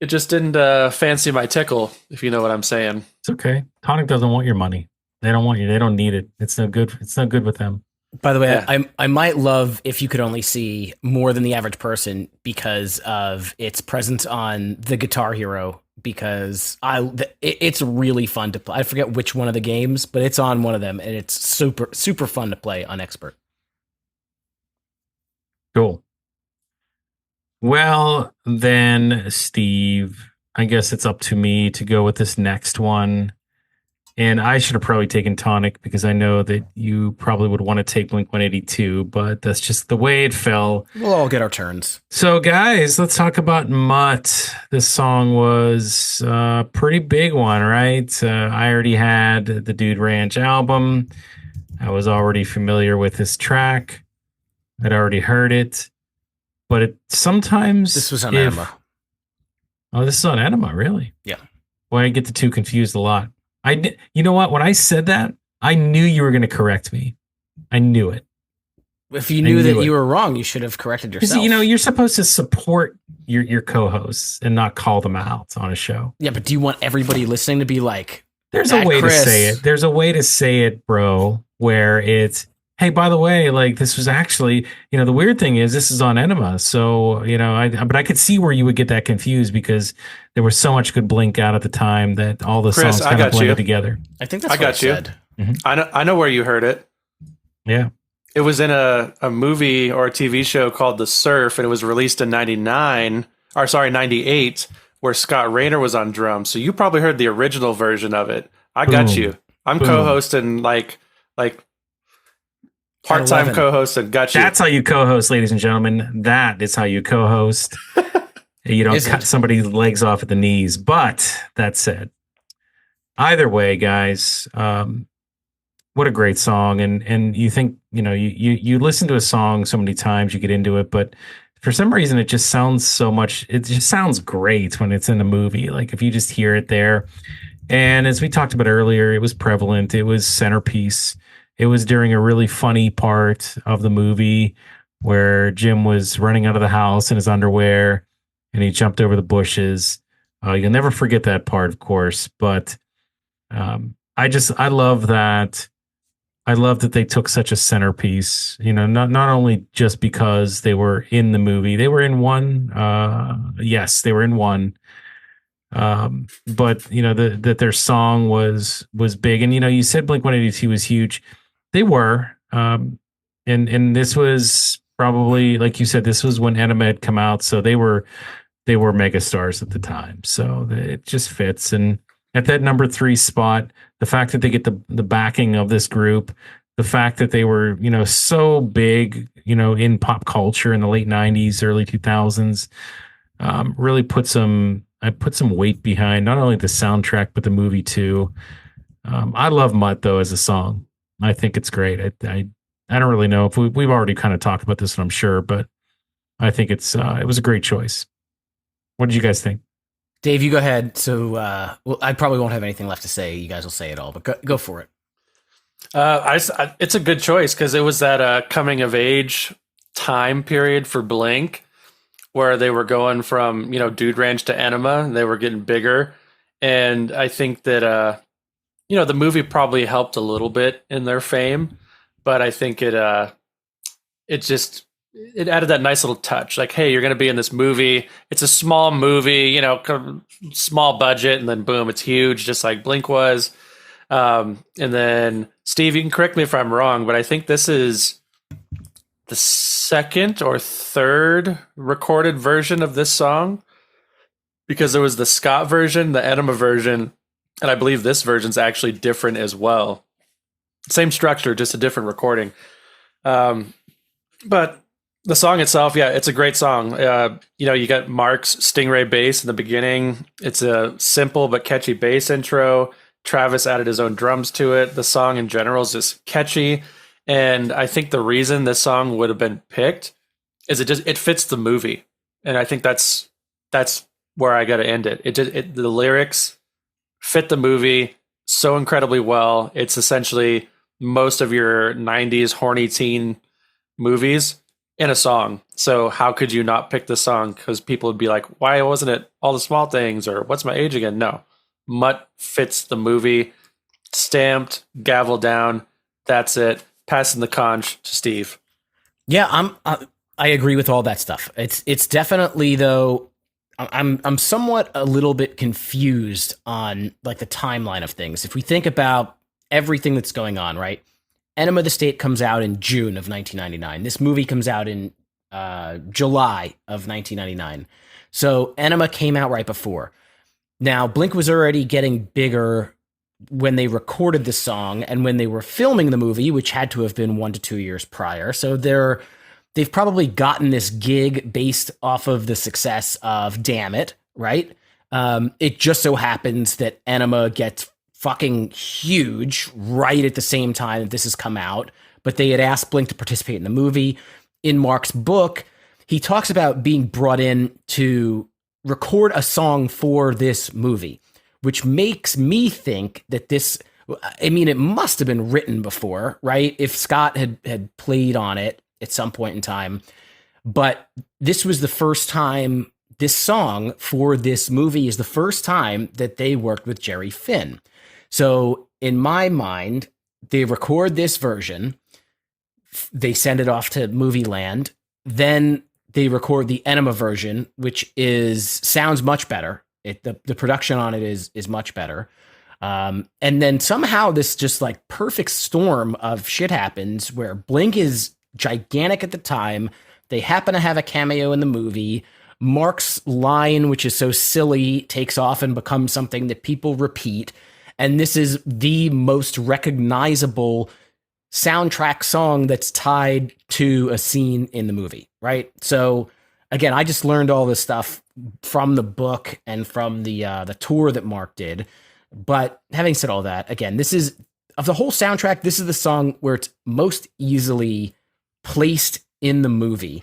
It just didn't fancy my tickle, if you know what I'm saying. It's okay. Tonic doesn't want your money. They don't want you. They don't need it. It's no good. It's no good with them. By the way, Yeah. I might love If You Could Only See more than the average person because of its presence on the Guitar Hero. Because it's really fun to play. I forget which one of the games, but it's on one of them, and it's super fun to play on Expert. Cool. Well, then, Steve, I guess it's up to me to go with this next one. And I should have probably taken Tonic because I know that you probably would want to take Blink 182, but that's just the way it fell. We'll all get our turns. So, guys, let's talk about Mutt. This song was a pretty big one, right? I already had the Dude Ranch album. I was already familiar with this track. I'd already heard it. But it sometimes... This was on Enema. Oh, this is on Enema, really? Yeah. Well, I get the two confused a lot. You know what? When I said that, I knew you were going to correct me. I knew it. If you knew that you were wrong, you should have corrected yourself. You know, you're supposed to support your co-hosts and not call them out on a show. Yeah, but do you want everybody listening to be like, there's a way to say it. There's a way to say it, bro, where it's, hey, by the way, like this was actually, you know, the weird thing is this is on Enema. So, you know, but I could see where you would get that confused because there was so much good Blink out at the time that all the Chris, songs kind of blended together. I think that's I what got I you. said. Mm-hmm. I know where you heard it. Yeah. It was in a movie or a TV show called The Surf, and it was released in 98, where Scott Rayner was on drums. So you probably heard the original version of it. I got you. I'm co-hosting like part-time co-host and got you. That's how you co-host, ladies and gentlemen. That is how you co-host. You don't cut somebody's legs off at the knees. But that said, either way, guys, what a great song. And you think, you know, you listen to a song so many times, you get into it, but for some reason it just sounds it just sounds great when it's in a movie. Like if you just hear it there. And as we talked about earlier, it was prevalent. It was centerpiece. It was during a really funny part of the movie where Jim was running out of the house in his underwear and he jumped over the bushes. You'll never forget that part, of course. But I love that. I love that they took such a centerpiece, you know, not only just because they were in the movie, they were in one. Yes, they were in one. But you know, that their song was big. And, you know, you said Blink 182 was huge. They were. And this was probably, like you said, this was when Enema had come out. So they were megastars at the time. So it just fits. And at that number 3 spot, the fact that they get the backing of this group, the fact that they were, you know, so big, you know, in pop culture in the late 90s, early 2000s, really put some weight behind not only the soundtrack, but the movie too. I love Mutt though as a song. I think it's great. I don't really know if we've already kind of talked about this, I'm sure, but I think it was a great choice. What did you guys think? Dave, you go ahead. So, well, I probably won't have anything left to say. You guys will say it all, but go for it. It's a good choice because it was that coming of age time period for Blink where they were going from, you know, Dude Ranch to Enema. They were getting bigger. And I think that, you know, the movie probably helped a little bit in their fame, but I think it added that nice little touch. Like, hey, you're going to be in this movie. It's a small movie, you know, small budget, and then boom, it's huge, just like Blink was. And then Steve, you can correct me if I'm wrong, but I think this is the second or third recorded version of this song, because there was the Scott version, the Enema version, and I believe this version's actually different as well. Same structure, just a different recording. But the song itself, yeah, it's a great song. You know, you got Mark's Stingray bass in the beginning. It's a simple but catchy bass intro. Travis added his own drums to it. The song in general is just catchy. And I think the reason this song would have been picked is it fits the movie. And I think that's where I got to end it. The lyrics fit the movie. so incredibly well. It's essentially most of your 90s horny teen movies in a song. So how could you not pick the song? Because people would be like, why wasn't it All the Small Things or What's My Age Again? No. Mutt fits the movie. Stamped, gavel down. That's it. Passing the conch to Steve. Yeah, I agree with all that stuff. It's definitely though. I'm somewhat a little bit confused on like the timeline of things. If we think about everything that's going on, right? Enema of the State comes out in June of 1999. This movie comes out in July of 1999. So Enema came out right before. Now Blink was already getting bigger when they recorded the song and when they were filming the movie, which had to have been 1 to 2 years prior. So they've probably gotten this gig based off of the success of Damn It, right? It just so happens that Enema gets fucking huge right at the same time that this has come out, but they had asked Blink to participate in the movie. In Mark's book, he talks about being brought in to record a song for this movie, which makes me think that this, I mean, it must have been written before, right? If Scott had played on it at some point in time, but this was the first time, this song for this movie is the first time that they worked with Jerry Finn. So in my mind, they record this version, they send it off to Movie Land, then they record the Enema version, which sounds much better. The production on it is much better. And then somehow this just like perfect storm of shit happens where Blink is gigantic at the time. They happen to have a cameo in the movie. Mark's line, which is so silly, takes off and becomes something that people repeat. And this is the most recognizable soundtrack song that's tied to a scene in the movie, right? So again, I just learned all this stuff from the book and from the tour that Mark did. But having said all that, again, this is, of the whole soundtrack, this is the song where it's most easily placed in the movie.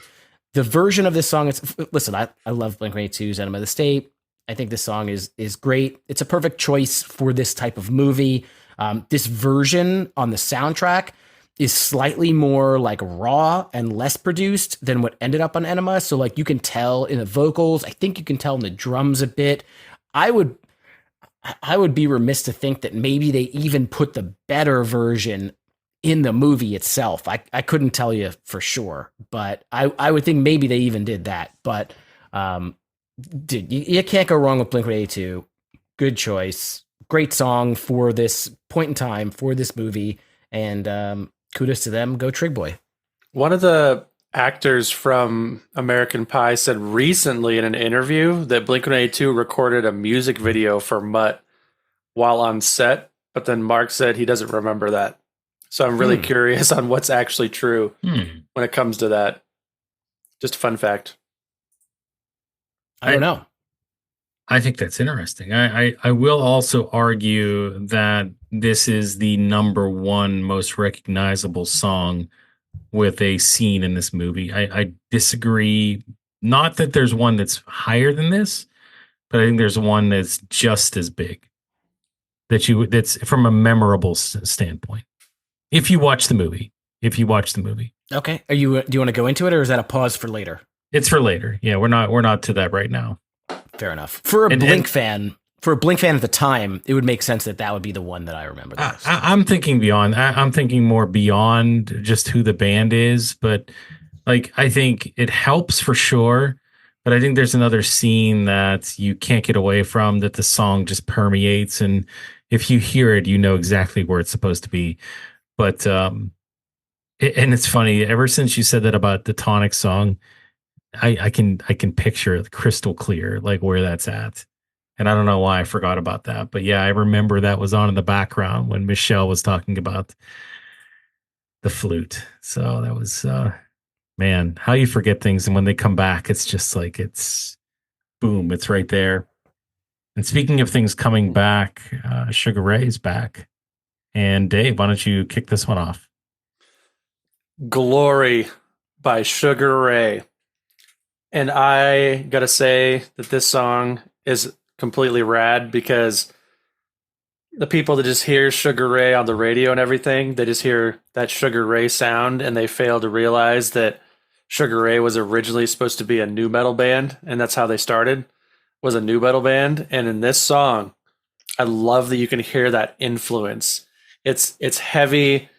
The version of this song, listen, I love Blink-182's Enema of the State. I think this song is great. It's a perfect choice for this type of movie. This version on the soundtrack is slightly more like raw and less produced than what ended up on Enema. So like you can tell in the vocals, I think you can tell in the drums a bit. I would be remiss to think that maybe they even put the better version in the movie itself. I couldn't tell you for sure, but I would think maybe they even did that. But dude, you can't go wrong with Blink-182. Good choice. Great song for this point in time for this movie. And kudos to them. Go Trig Boy. One of the actors from American Pie said recently in an interview that Blink-182 recorded a music video for Mutt while on set, but then Mark said he doesn't remember that. So I'm really curious on what's actually true when it comes to that. Just a fun fact. I don't know. I think that's interesting. I will also argue that this is the number one most recognizable song with a scene in this movie. I disagree. Not that there's one that's higher than this, but I think there's one that's just as big. That's from a memorable standpoint. If you watch the movie. Okay. Do you want to go into it, or is that a pause for later? It's for later. Yeah, we're not to that right now. Fair enough. For a Blink fan at the time, it would make sense that would be the one that I remember the most. I'm thinking beyond. I'm thinking more beyond just who the band is, but like I think it helps for sure. But I think there's another scene that you can't get away from, that the song just permeates, and if you hear it, you know exactly where it's supposed to be. But and it's funny. Ever since you said that about the Tonic song, I can picture it crystal clear, like where that's at. And I don't know why I forgot about that. But yeah, I remember that was on in the background when Michelle was talking about the flute. So that was, man, how you forget things. And when they come back, it's just like, it's boom, it's right there. And speaking of things coming back, Sugar Ray is back. And Dave, why don't you kick this one off? Glory by Sugar Ray. And I gotta say that this song is completely rad because the people that just hear Sugar Ray on the radio and everything, they just hear that Sugar Ray sound and they fail to realize that Sugar Ray was originally supposed to be a new metal band, and that's how they started, was a new metal band. And in this song, I love that you can hear that influence. It's heavy.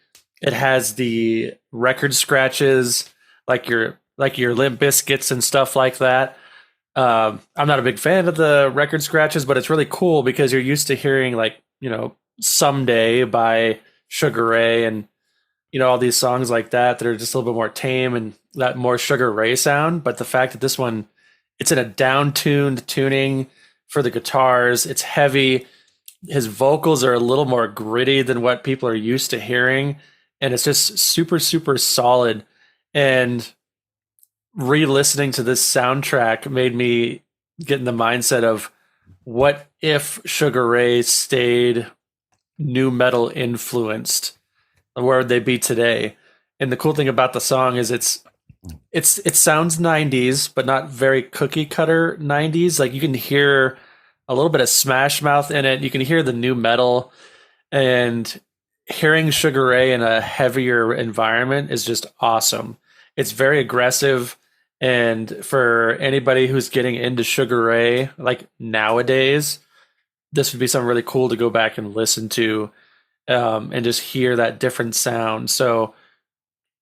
It has the record scratches like your Limp Biscuits and stuff like that. I'm not a big fan of the record scratches, but it's really cool because you're used to hearing like, Someday by Sugar Ray and, all these songs like that that are just a little bit more tame and that more Sugar Ray sound. But the fact that this one, it's in a down-tuned tuning for the guitars, it's heavy. His vocals are a little more gritty than what people are used to hearing. And it's just super, super solid. And re-listening to this soundtrack made me get in the mindset of what if Sugar Ray stayed new metal influenced? Where would they be today? And the cool thing about the song is it sounds 90s, but not very cookie cutter 90s. Like you can hear a little bit of Smash Mouth in it. You can hear the new metal, and hearing Sugar Ray in a heavier environment is just awesome. It's very aggressive. And for anybody who's getting into Sugar Ray, like nowadays, this would be something really cool to go back and listen to, and just hear that different sound. So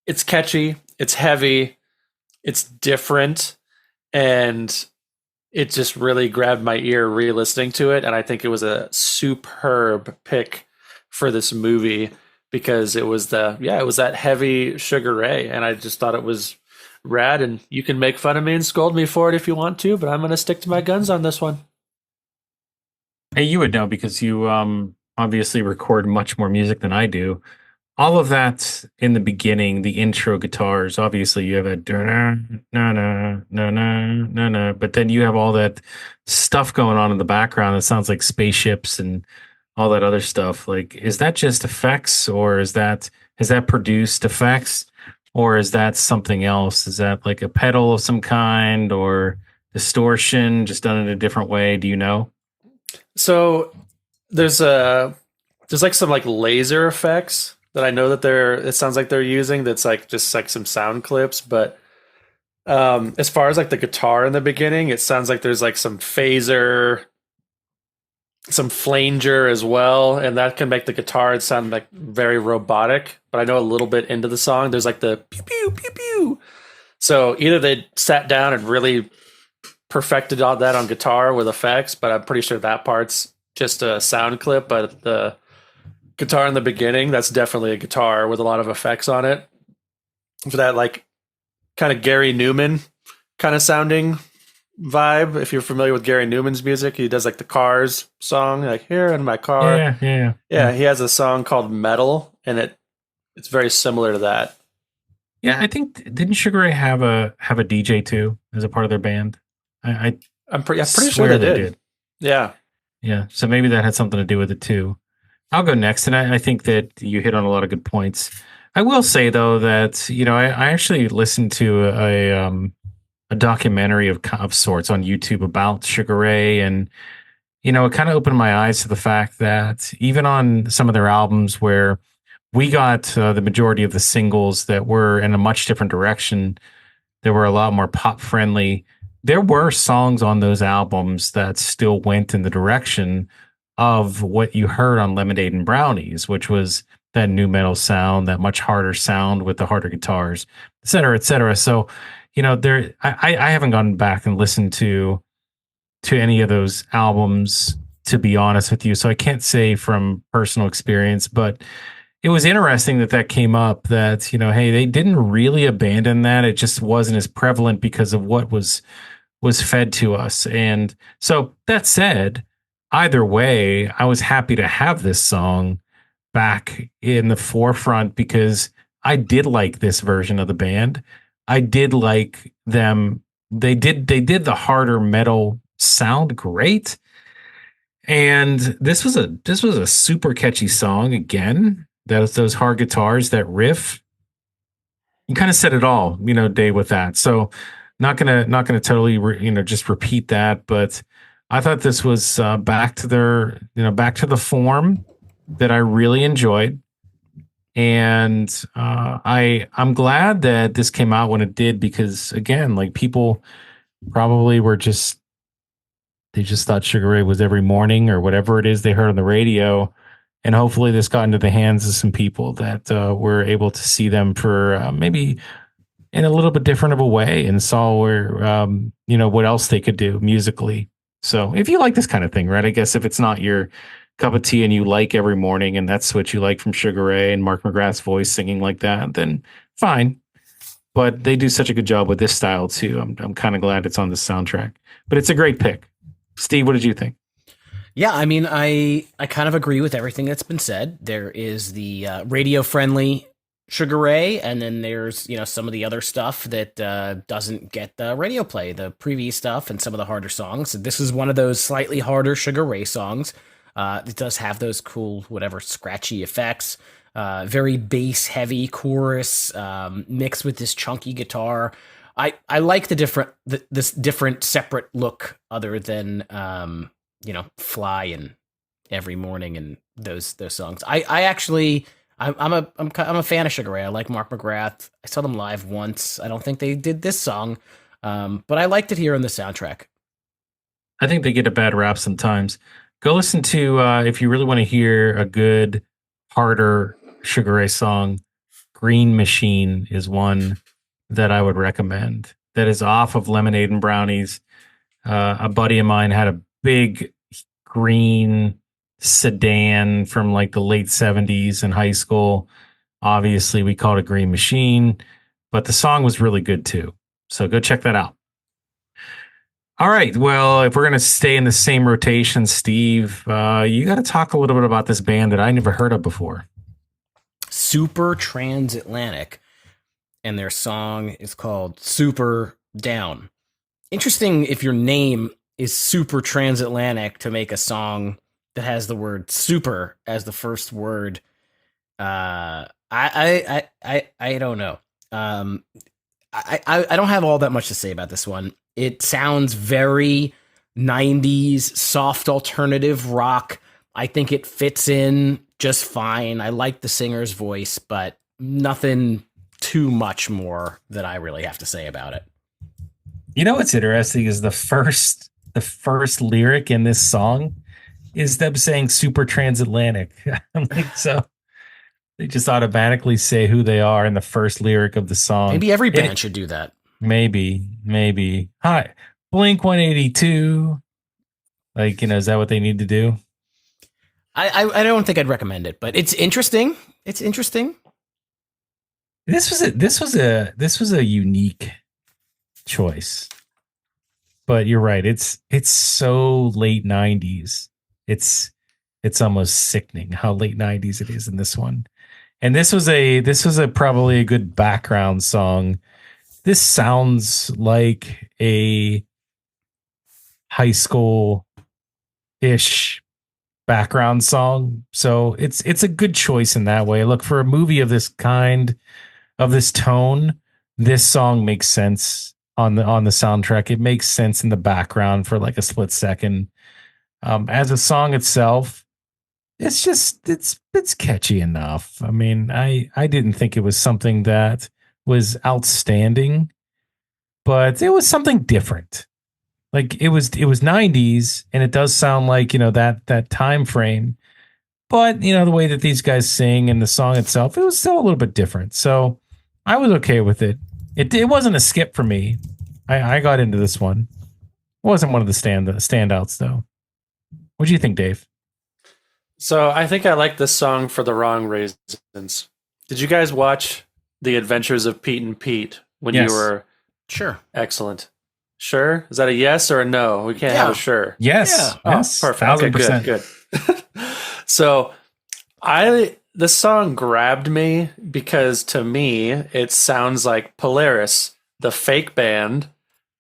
it's catchy, it's heavy, it's different, and it just really grabbed my ear re-listening to it. And I think it was a superb pick for this movie because it was that heavy Sugar Ray, and I just thought it was rad. And you can make fun of me and scold me for it if you want to, but I'm going to stick to my guns on this one. Hey, you would know because you obviously record much more music than I do. All of that in the beginning, the intro guitars, obviously you have a na na na na na na, but then you have all that stuff going on in the background that sounds like spaceships and all that other stuff. Like, is that just effects, or is that produced effects? Or is that something else? Is that like a pedal of some kind or distortion just done in a different way? Do you know? So there's like some like laser effects that I know that it sounds like they're using. That's like just like some sound clips. But as far as like the guitar in the beginning, it sounds like there's like some phaser, some flanger as well, and that can make the guitar sound like very robotic. But I know a little bit into the song, there's like the pew pew pew pew. So either they sat down and really perfected all that on guitar with effects, but I'm pretty sure that part's just a sound clip. But the guitar in the beginning, that's definitely a guitar with a lot of effects on it for that like kind of Gary Newman kind of sounding vibe. If you're familiar with Gary Newman's music, he does like the Cars song, like here in my car. Yeah. He has a song called Metal, and it's very similar to that. Yeah, I think didn't Sugar Ray have a DJ too as a part of their band? I'm pretty sure they did. Yeah. So maybe that had something to do with it too. I'll go next, and I think that you hit on a lot of good points. I will say though that I actually listened to a documentary of sorts on YouTube about Sugar Ray, and it kind of opened my eyes to the fact that even on some of their albums where we got the majority of the singles that were in a much different direction, they were a lot more pop friendly. There were songs on those albums that still went in the direction of what you heard on Lemonade and Brownies, which was that new metal sound, that much harder sound with the harder guitars, et cetera, et cetera. So, I haven't gone back and listened to any of those albums, to be honest with you. So I can't say from personal experience, but it was interesting that came up that, hey, they didn't really abandon that. It just wasn't as prevalent because of what was fed to us. And so that said, either way, I was happy to have this song back in the forefront because I did like this version of the band. I did like them. They did the harder metal sound great. And this was a super catchy song again. Those hard guitars, that riff. You kind of said it all, Dave, with that. So not gonna totally just repeat that, but I thought this was back to back to the form that I really enjoyed. And I'm glad that this came out when it did, because again, like, people probably they just thought Sugar Ray was every morning or whatever it is they heard on the radio. And hopefully this got into the hands of some people that were able to see them for maybe in a little bit different of a way, and saw where, what else they could do musically. So if you like this kind of thing, right, I guess if it's not your cup of tea and you like every morning and that's what you like from Sugar Ray and Mark McGrath's voice singing like that, then fine. But they do such a good job with this style too. I'm kind of glad it's on the soundtrack, but it's a great pick. Steve, what did you think? Yeah, I mean, I kind of agree with everything that's been said. There is the radio friendly Sugar Ray, and then there's some of the other stuff that doesn't get the radio play, the previous stuff, and some of the harder songs. This is one of those slightly harder Sugar Ray songs. It does have those cool, whatever, scratchy effects. Very bass heavy chorus mixed with this chunky guitar. I like this different separate look, other than Fly and Every Morning and those songs. I'm a fan of Sugar Ray. I like Mark McGrath. I saw them live once. I don't think they did this song, but I liked it here on the soundtrack. I think they get a bad rap sometimes. Go listen to, if you really want to hear a good, harder Sugar Ray song, Green Machine is one that I would recommend. That is off of Lemonade and Brownies. A buddy of mine had a big green sedan from like the late 70s in high school. Obviously, we called it Green Machine, but the song was really good too. So go check that out. All right. Well, if we're going to stay in the same rotation, Steve, you got to talk a little bit about this band that I never heard of before. Super Transatlantic, and their song is called Super Down. Interesting if your name is Super Transatlantic to make a song that has the word super as the first word. I don't know. I don't have all that much to say about this one. It sounds very 90s soft alternative rock. I think it fits in just fine. I like the singer's voice, but nothing too much more that I really have to say about it. You know what's interesting is the first lyric in this song is them saying super transatlantic. I'm like, so they just automatically say who they are in the first lyric of the song. Maybe every band should do that. Maybe. Hi, Blink 182. Like, is that what they need to do? I don't think I'd recommend it, but it's interesting. It's interesting. This was a unique choice. But you're right. It's so late 90s. It's almost sickening how late 90s it is in this one. And this was a probably a good background song. This sounds like a high school ish background song. So it's a good choice in that way. Look, for a movie of this kind, of this tone, this song makes sense on the soundtrack. It makes sense in the background for like a split second. As a song itself, it's catchy enough. I mean, I didn't think it was something that was outstanding, but it was something different. Like it was 90s, and it does sound like, that time frame, but the way that these guys sing and the song itself, it was still a little bit different. So I was okay with it. It wasn't a skip for me. I got into this one. It wasn't one of the standouts though. What do you think, Dave? So I think I like this song for the wrong reasons. Did you guys watch The Adventures of Pete and Pete when Yes. you were Sure. excellent? Sure? Is that a yes or a no? We can't have a sure. Yes. Yeah. Yes. Oh, perfect. Okay, 1000%. good. So the song grabbed me because to me it sounds like Polaris, the fake band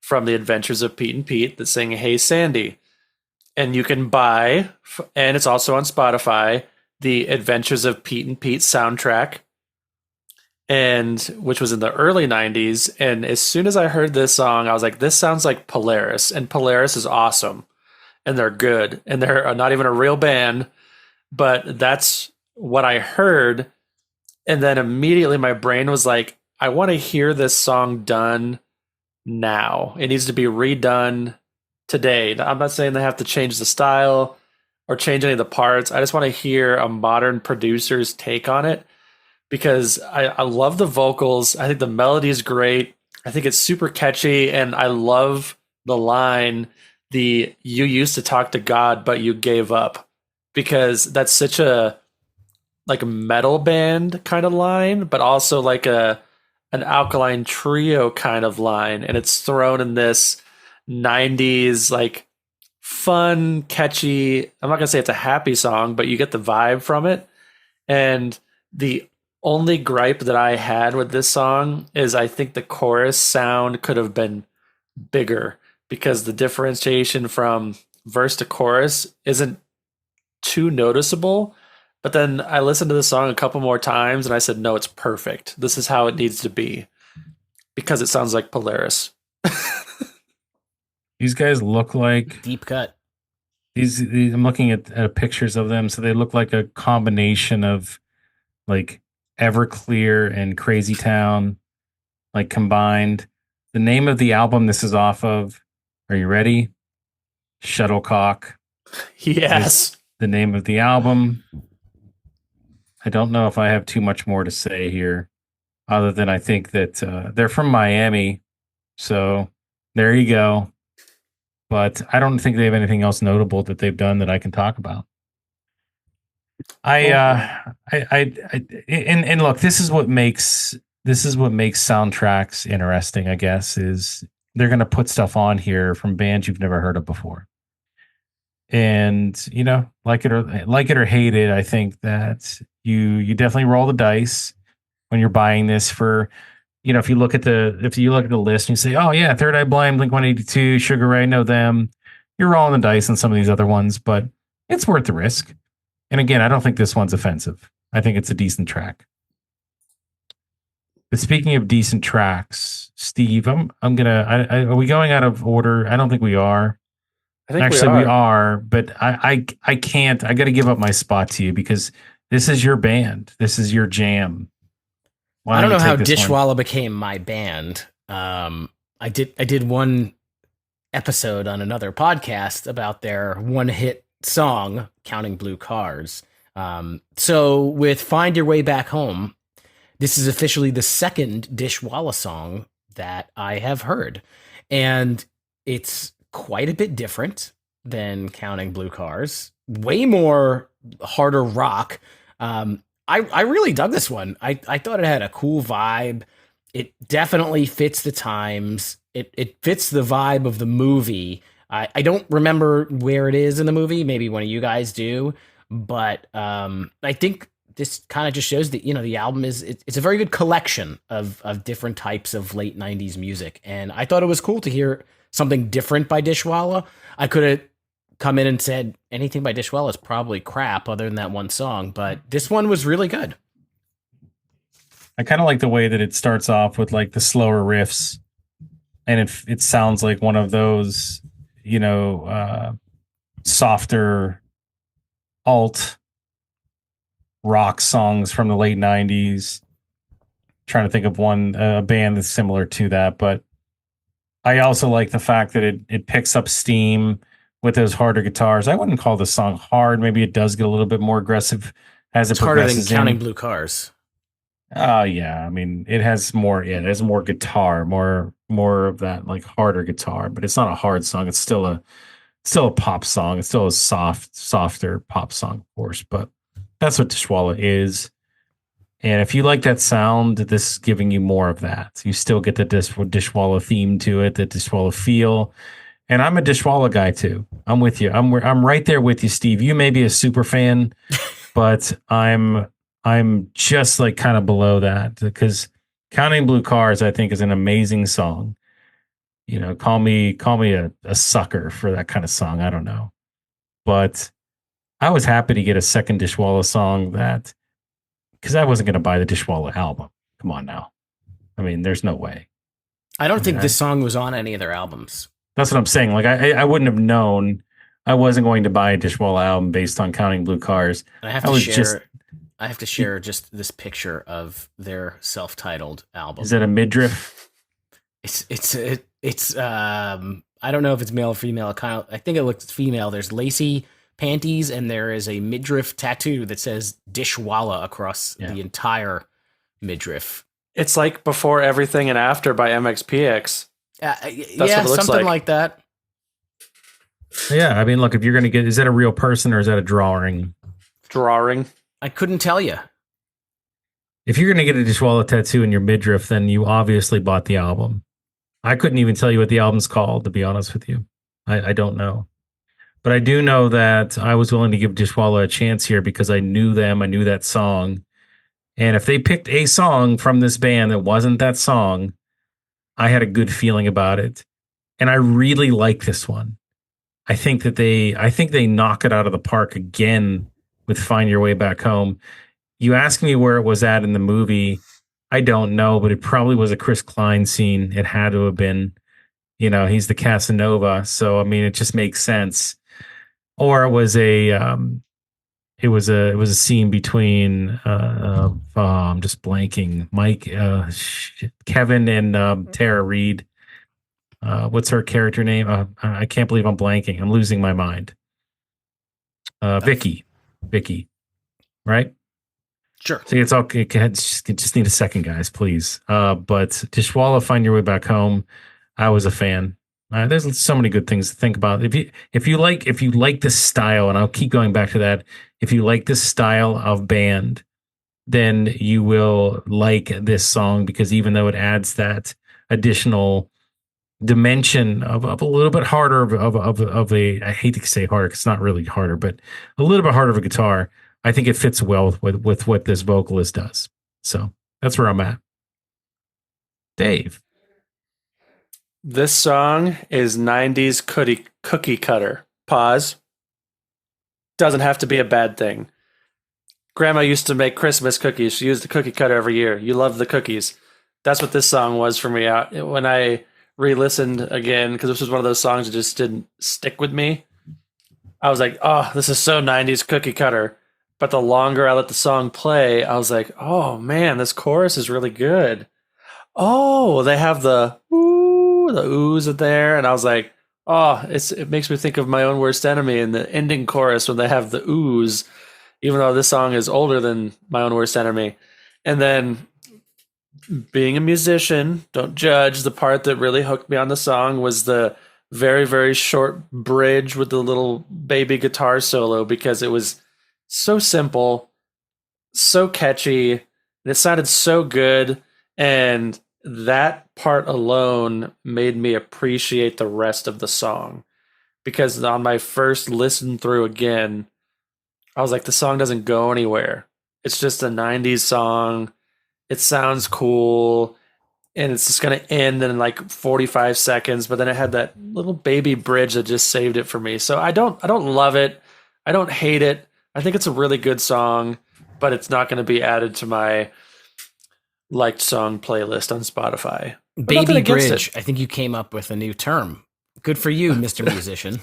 from The Adventures of Pete and Pete that sing Hey Sandy. And you can buy, and it's also on Spotify, the Adventures of Pete and Pete soundtrack, and which was in the early 90s. And as soon as I heard this song, I was like, this sounds like Polaris, and Polaris is awesome. and they're good, and they're not even a real band, but that's what I heard. And then immediately my brain was like, I want to hear this song done now. It needs to be redone today. I'm not saying they have to change the style or change any of the parts. I just want to hear a modern producer's take on it because I love the vocals. I think the melody is great. I think it's super catchy, and I love the line, the "you used to talk to God, but you gave up," because that's such a like a metal band kind of line, but also like an Alkaline Trio kind of line, and it's thrown in this 90s like fun, catchy. I'm not gonna say it's a happy song, but you get the vibe from it. And the only gripe that I had with this song is I think the chorus sound could have been bigger because the differentiation from verse to chorus isn't too noticeable. But then I listened to the song a couple more times and I said, no, it's perfect. This is how it needs to be because it sounds like Polaris. These guys look like Deep cut. these I'm looking at pictures of them, so they look like a combination of like Everclear and Crazy Town, like combined. The name of the album this is off of, are you ready? Shuttlecock. Yes. The name of the album. I don't know if I have too much more to say here, other than I think that they're from Miami. So there you go. But I don't think they have anything else notable that they've done that I can talk about. And look, this is what makes soundtracks interesting, I guess, is they're going to put stuff on here from bands you've never heard of before. And, you know, like it or hate it, I think that you definitely roll the dice when you're buying this for, you know, if you look at the list and you say, oh yeah, Third Eye Blind, Blink-182, Sugar Ray, know them. You're rolling the dice on some of these other ones, but it's worth the risk. And again, I don't think this one's offensive. I think it's a decent track. But speaking of decent tracks, Steve, are we going out of order? I don't think we are. I think Actually, we are, but I can't. I got to give up my spot to you because this is your band. This is your jam. I don't know how Dishwalla became my band. I did one episode on another podcast about their one hit song, Counting Blue Cars. So with Find Your Way Back Home, this is officially the second Dishwalla song that I have heard. And it's quite a bit different than Counting Blue Cars. Way more harder rock. I really dug this one. I thought it had a cool vibe. It definitely fits the times. It fits the vibe of the movie. I don't remember where it is in the movie. Maybe one of you guys do. But I think this kind of just shows that, you know, the album it's a very good collection of different types of late 90s music. And I thought it was cool to hear something different by Dishwalla. I could have come in and said anything by Dishwalla is probably crap other than that one song, but this one was really good. I kind of like the way that it starts off with like the slower riffs, and it sounds like one of those, you know, softer alt rock songs from the late 90s. Trying to think of a band that's similar to that, but I also like the fact that it picks up steam with those harder guitars. I wouldn't call the song hard. Maybe it does get a little bit more aggressive as it progresses. Harder than Counting Blue Cars. Oh yeah, I mean it has more. Yeah, it has more guitar, more of that like harder guitar. But it's not a hard song. It's still a pop song. It's still a softer pop song, of course. But that's what Dishwalla is. And if you like that sound, this is giving you more of that. You still get the Dishwalla theme to it, the Dishwalla feel. And I'm a Dishwalla guy too. I'm with you. I'm right there with you, Steve. You may be a super fan, but I'm just like kind of below that because Counting Blue Cars, I think, is an amazing song. You know, call me a sucker for that kind of song. I don't know, but I was happy to get a second Dishwalla song because I wasn't going to buy the Dishwalla album. Come on now. I mean, there's no way. I don't think this song was on any of their albums. That's what I'm saying. Like, I wouldn't have known I wasn't going to buy a Dishwalla album based on Counting Blue Cars. I have I to was share. just, I have to share just this picture of their self-titled album. is it a midriff? It's I don't know if it's male or female. I think it looks female. There's lacy panties and there is a midriff tattoo that says Dishwalla across the entire midriff. It's like Before Everything and After by MXPX. That's what it looks something like that. Yeah, I mean, look, if you're going to get, is that a real person or is that a drawing? Drawing. I couldn't tell you. If you're going to get a Dishwalla tattoo in your midriff, then you obviously bought the album. I couldn't even tell you what the album's called, to be honest with you. I don't know. But I do know that I was willing to give Dishwalla a chance here because I knew them. I knew that song. And if they picked a song from this band that wasn't that song, I had a good feeling about it. And I really like this one. I think they knock it out of the park again with Find Your Way Back Home. You ask me where it was at in the movie. I don't know, but it probably was a Chris Klein scene. It had to have been. You know, he's the Casanova, so I mean, it just makes sense. Or it was a scene between I'm just blanking, Kevin and Tara Reid. What's her character name? I can't believe I'm blanking. I'm losing my mind. Vicky, right? Sure. See, it's all. It just need a second, guys, please. But Dishwalla, Find Your Way Back Home. I was a fan. There's so many good things to think about. If you like this style, and I'll keep going back to that. If you like this style of band, then you will like this song because even though it adds that additional dimension of a little bit harder of a, I hate to say harder, 'cause it's not really harder, but a little bit harder of a guitar. I think it fits well with what this vocalist does. So that's where I'm at. Dave. This song is 90s cookie cutter. Pause. Doesn't have to be a bad thing. Grandma used to make Christmas cookies. She used the cookie cutter every year. You love the cookies. That's what this song was for me. When I re-listened again, because this was one of those songs that just didn't stick with me, I was like, oh, this is so 90s cookie cutter. But the longer I let the song play, I was like, oh man, this chorus is really good. Oh, they have the oohs in there. And I was like, oh, it makes me think of My Own Worst Enemy in the ending chorus when they have the oohs, even though this song is older than My Own Worst Enemy. And then being a musician, don't judge, the part that really hooked me on the song was the very, very short bridge with the little baby guitar solo, because it was so simple, so catchy, and it sounded so good. And that part alone made me appreciate the rest of the song, because on my first listen through again, I was like, the song doesn't go anywhere. It's just a 90s song. It sounds cool, and it's just going to end in like 45 seconds, but then it had that little baby bridge that just saved it for me. So I don't love it. I don't hate it. I think it's a really good song, but it's not going to be added to my liked song playlist on Spotify. But baby bridge. I think you came up with a new term. Good for you, Mr. Musician.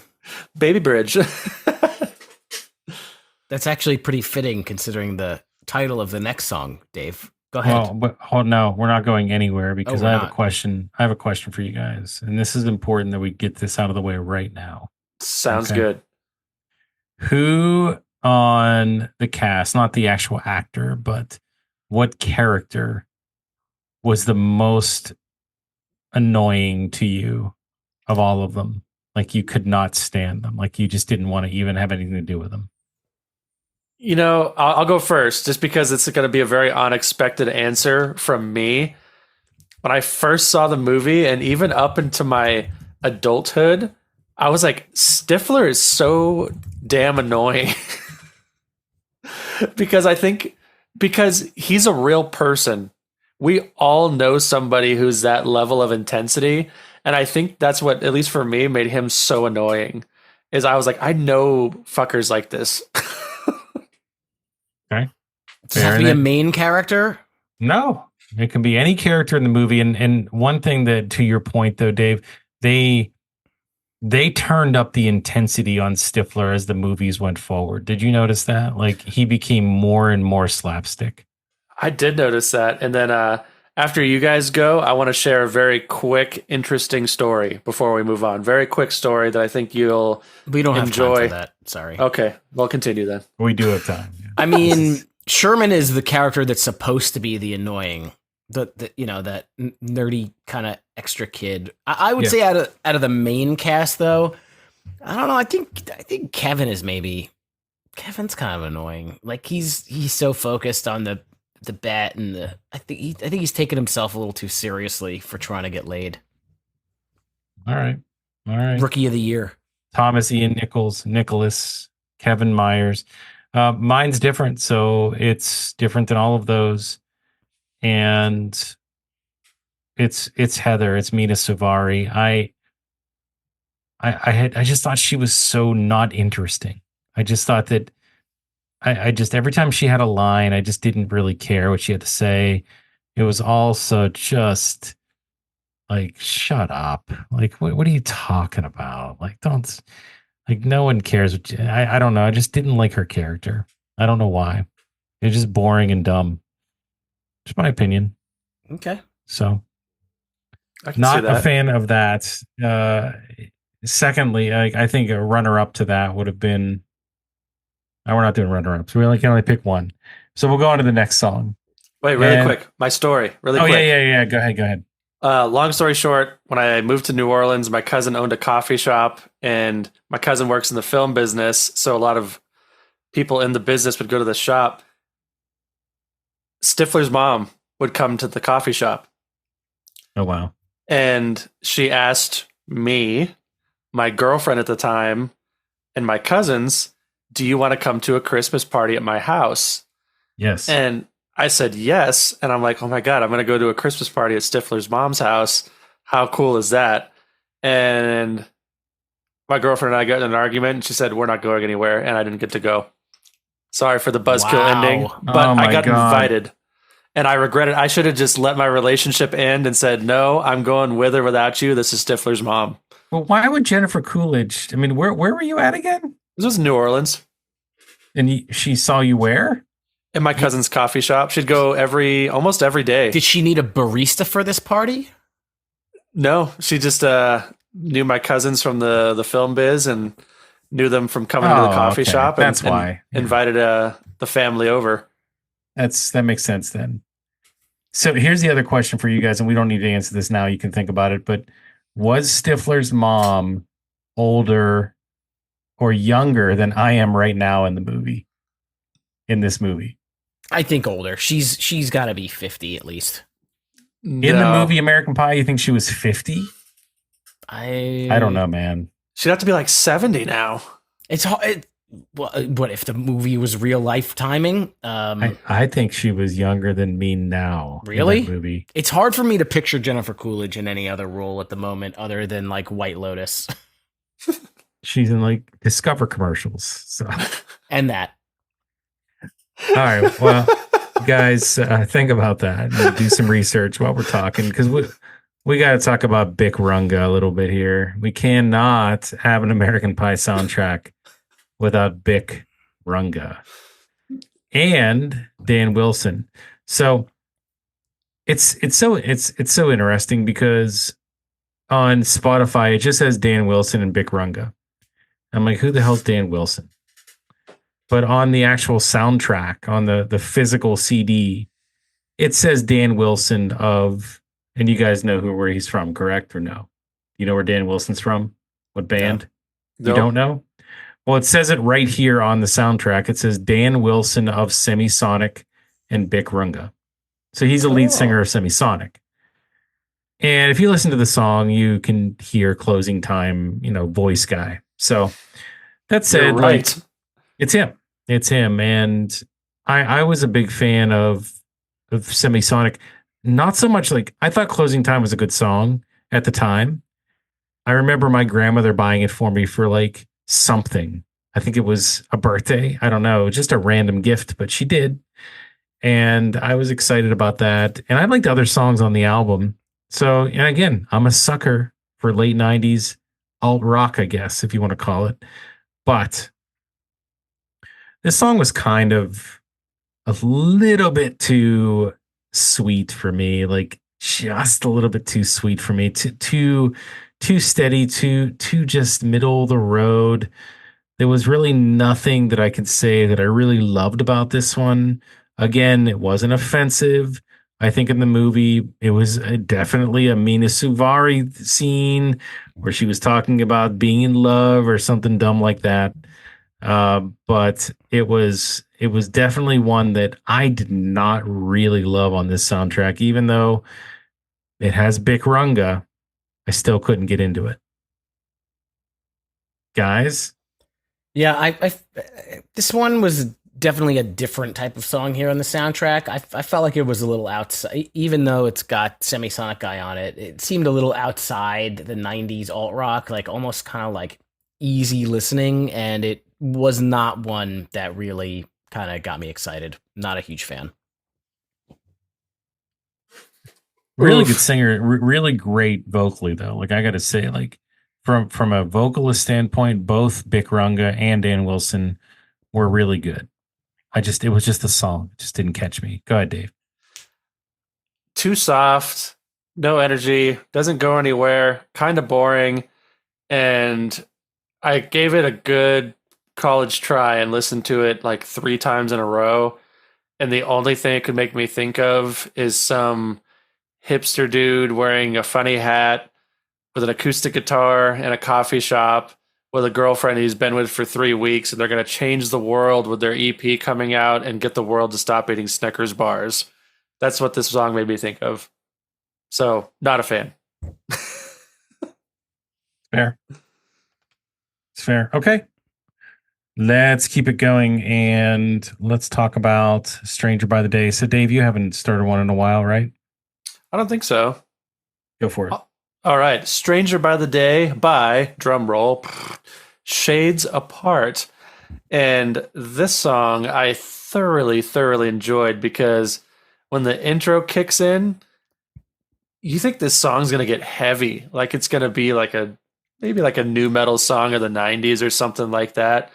Baby bridge. That's actually pretty fitting considering the title of the next song, Dave. Go ahead. Well, but no, we're not going anywhere because I have a question. I have a question for you guys, and this is important that we get this out of the way right now. Sounds good. Who on the cast, not the actual actor, but what character was the most annoying to you of all of them? Like you could not stand them. Like you just didn't want to even have anything to do with them. You know, I'll go first just because it's going to be a very unexpected answer from me. When I first saw the movie, and even up into my adulthood, I was like, Stifler is so damn annoying. because he's a real person. We all know somebody who's that level of intensity. And I think that's what, at least for me, made him so annoying. Is I was like, I know fuckers like this. Okay. Does it have to be a main character? No. It can be any character in the movie. And one thing that, to your point though, Dave, they they turned up the intensity on Stifler as the movies went forward. Did you notice that? Like he became more and more slapstick. I did notice that. And then after you guys go, I want to share a very quick, interesting story before we move on. Very quick story that I think you'll We don't have enjoy. time for that. Sorry. Okay, we'll continue then. We do have time. Yeah. I mean, Sherman is the character that's supposed to be the annoying, that nerdy kind of extra kid. I would say out of the main cast, though, I don't know. I think Kevin's kind of annoying. Like he's so focused on the bet and I think he's taking himself a little too seriously for trying to get laid. All right. Rookie of the year. Thomas Ian Nicholas, Kevin Myers. Mine's different, so it's different than all of those. And it's Heather, it's Mina Suvari. I just thought she was so not interesting. I just thought that I just every time she had a line, I just didn't really care what she had to say. It was also just like, shut up. Like, what are you talking about? Like, don't, like, no one cares. I don't know. I just didn't like her character. I don't know why. It's just boring and dumb. Just my opinion. Okay. So, I can see not that. a fan of that. Secondly, I think a runner-up to that would have been. No, we're not doing runner-ups. We can only pick one. So we'll go on to the next song. Wait, really quick. My story, really quick. Yeah. Go ahead. Long story short, when I moved to New Orleans, my cousin owned a coffee shop, and my cousin works in the film business. So a lot of people in the business would go to the shop. Stifler's mom would come to the coffee shop. Oh, wow. And she asked me, my girlfriend at the time, and my cousins, do you want to come to a Christmas party at my house? Yes. And I said yes. And I'm like, oh my God, I'm going to go to a Christmas party at Stifler's mom's house. How cool is that? And my girlfriend and I got in an argument, and she said, we're not going anywhere. And I didn't get to go. Sorry for the buzzkill ending, but I got invited. And I regret it. I should have just let my relationship end and said, no, I'm going with or without you. This is Stifler's mom. Well, why would Jennifer Coolidge? I mean, where were you at again? This was New Orleans. And she saw you where? In my cousin's coffee shop. She'd go almost every day. Did she need a barista for this party? No, she just knew my cousins from the film biz and knew them from coming to the coffee shop. And, that's why. Invited the family over. That makes sense then. So here's the other question for you guys, and we don't need to answer this now. You can think about it. But was Stifler's mom older or younger than I am right now in this movie? I think older. She's got to be 50 at least. In the movie American Pie, you think she was 50? I don't know, man. She'd have to be like 70 now. It's hard. What if the movie was real life timing? I think she was younger than me now. Really? In that movie. It's hard for me to picture Jennifer Coolidge in any other role at the moment other than like White Lotus. She's in like Discover commercials. So. And that. All right. Well, guys, think about that. And do some research while we're talking, because we got to talk about Bic Runga a little bit here. We cannot have an American Pie soundtrack without Bic Runga and Dan Wilson. So it's so interesting because on Spotify it just says Dan Wilson and Bic Runga. I'm like, who the hell's Dan Wilson? But on the actual soundtrack, on the physical CD, it says Dan Wilson of, and you guys know where he's from, correct or no? You know where Dan Wilson's from? What band? No. You don't know? Well, it says it right here on the soundtrack. It says Dan Wilson of Semisonic and Bic Runga. So he's a lead singer of Semisonic. And if you listen to the song, you can hear Closing Time, voice guy. So that said, you're right. It's him. It's him. And I was a big fan of Semisonic. Not so much like, I thought Closing Time was a good song at the time. I remember my grandmother buying it for me for like something. I think it was a birthday. I don't know, just a random gift, but she did. And I was excited about that. And I liked other songs on the album. So, and again, I'm a sucker for late 90s alt rock, I guess, if you want to call it. But this song was kind of a little bit too sweet for me, like just a little bit too sweet for me, too steady, too just middle of the road. There was really nothing that I could say that I really loved about this one. Again, it wasn't offensive. I think in the movie, it was definitely a Mina Suvari scene where she was talking about being in love or something dumb like that. But it was definitely one that I did not really love on this soundtrack, even though it has Bic Runga. I still couldn't get into it. Guys, Yeah, this one was definitely a different type of song here on the soundtrack. I felt like it was a little outside, even though it's got Semisonic Guy on it. It seemed a little outside the '90s alt rock, like almost kind of like easy listening, and it was not one that really kind of got me excited. Not a huge fan. really good Oof. singer, really great vocally though. Like I got to say, like from a vocalist standpoint, both Bic Runga and Dan Wilson were really good. It was just the song, it just didn't catch me. Go ahead, Dave. Too soft, no energy, doesn't go anywhere, kind of boring. And I gave it a good college try and listened to it like 3 times in a row. And the only thing it could make me think of is some hipster dude wearing a funny hat with an acoustic guitar in a coffee shop with a girlfriend he's been with for 3 weeks, and they're going to change the world with their EP coming out and get the world to stop eating Snickers bars. That's what this song made me think of. So, not a fan. Fair. It's fair. Okay. Let's keep it going and let's talk about Stranger by the Day. So, Dave, you haven't started one in a while, right? I don't think so. Go for it. All right. Stranger by the Day by, drum roll, Shades Apart. And this song I thoroughly, thoroughly enjoyed because when the intro kicks in, you think this song's going to get heavy. Like it's going to be like maybe like a new metal song of the 90s or something like that.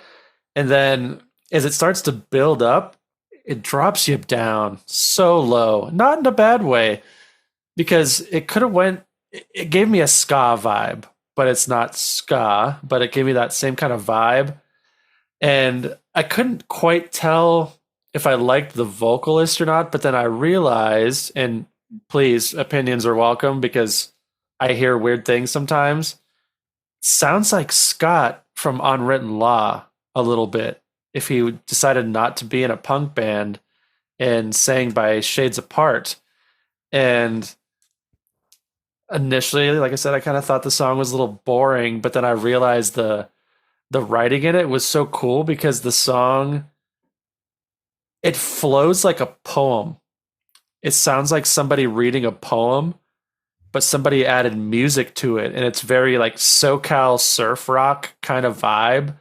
And then as it starts to build up, it drops you down so low. Not in a bad way, because it could have it gave me a ska vibe, but it's not ska, but it gave me that same kind of vibe. And I couldn't quite tell if I liked the vocalist or not, but then I realized, and please, opinions are welcome because I hear weird things sometimes. Sounds like Scott from Unwritten Law a little bit. If he decided not to be in a punk band and sang by Shades Apart. And initially, like I said, I kind of thought the song was a little boring, but then I realized the writing in it was so cool because the song, it flows like a poem. It sounds like somebody reading a poem, but somebody added music to it, and it's very like SoCal surf rock kind of vibe,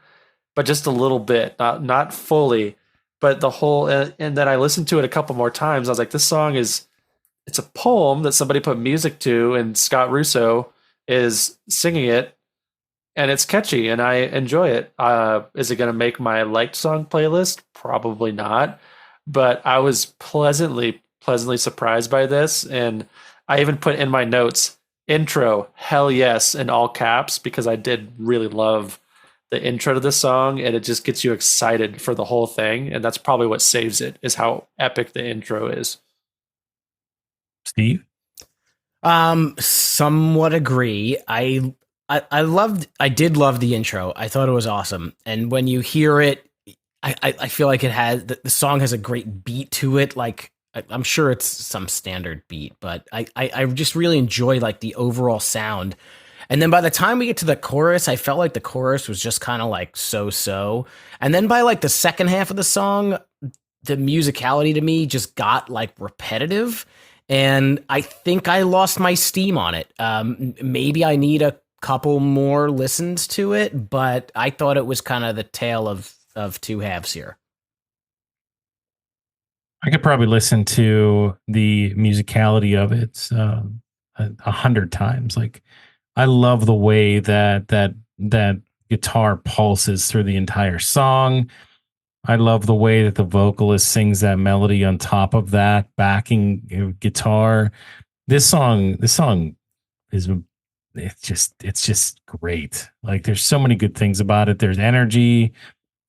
but just a little bit, not fully, but the whole. And then I listened to it a couple more times. I was like, this song it's a poem that somebody put music to, and Scott Russo is singing it, and it's catchy, and I enjoy it. Is it going to make my liked song playlist? Probably not, but I was pleasantly surprised by this, and I even put in my notes intro hell yes in all caps because I did really love the intro to this song, and it just gets you excited for the whole thing, and that's probably what saves it is how epic the intro is. Steve? Somewhat agree. I did love the intro. I thought it was awesome. And when you hear it, I feel like the song has a great beat to it. Like I'm sure it's some standard beat, but I just really enjoy like the overall sound. And then by the time we get to the chorus, I felt like the chorus was just kind of like so. And then by like the second half of the song, the musicality to me just got like repetitive. And I think I lost my steam on it. Maybe I need a couple more listens to it, but I thought it was kind of the tale of two halves here. I could probably listen to the musicality of it 100 times. Like I love the way that guitar pulses through the entire song. I love the way that the vocalist sings that melody on top of that backing guitar. This song is it's just great. Like there's so many good things about it. There's energy,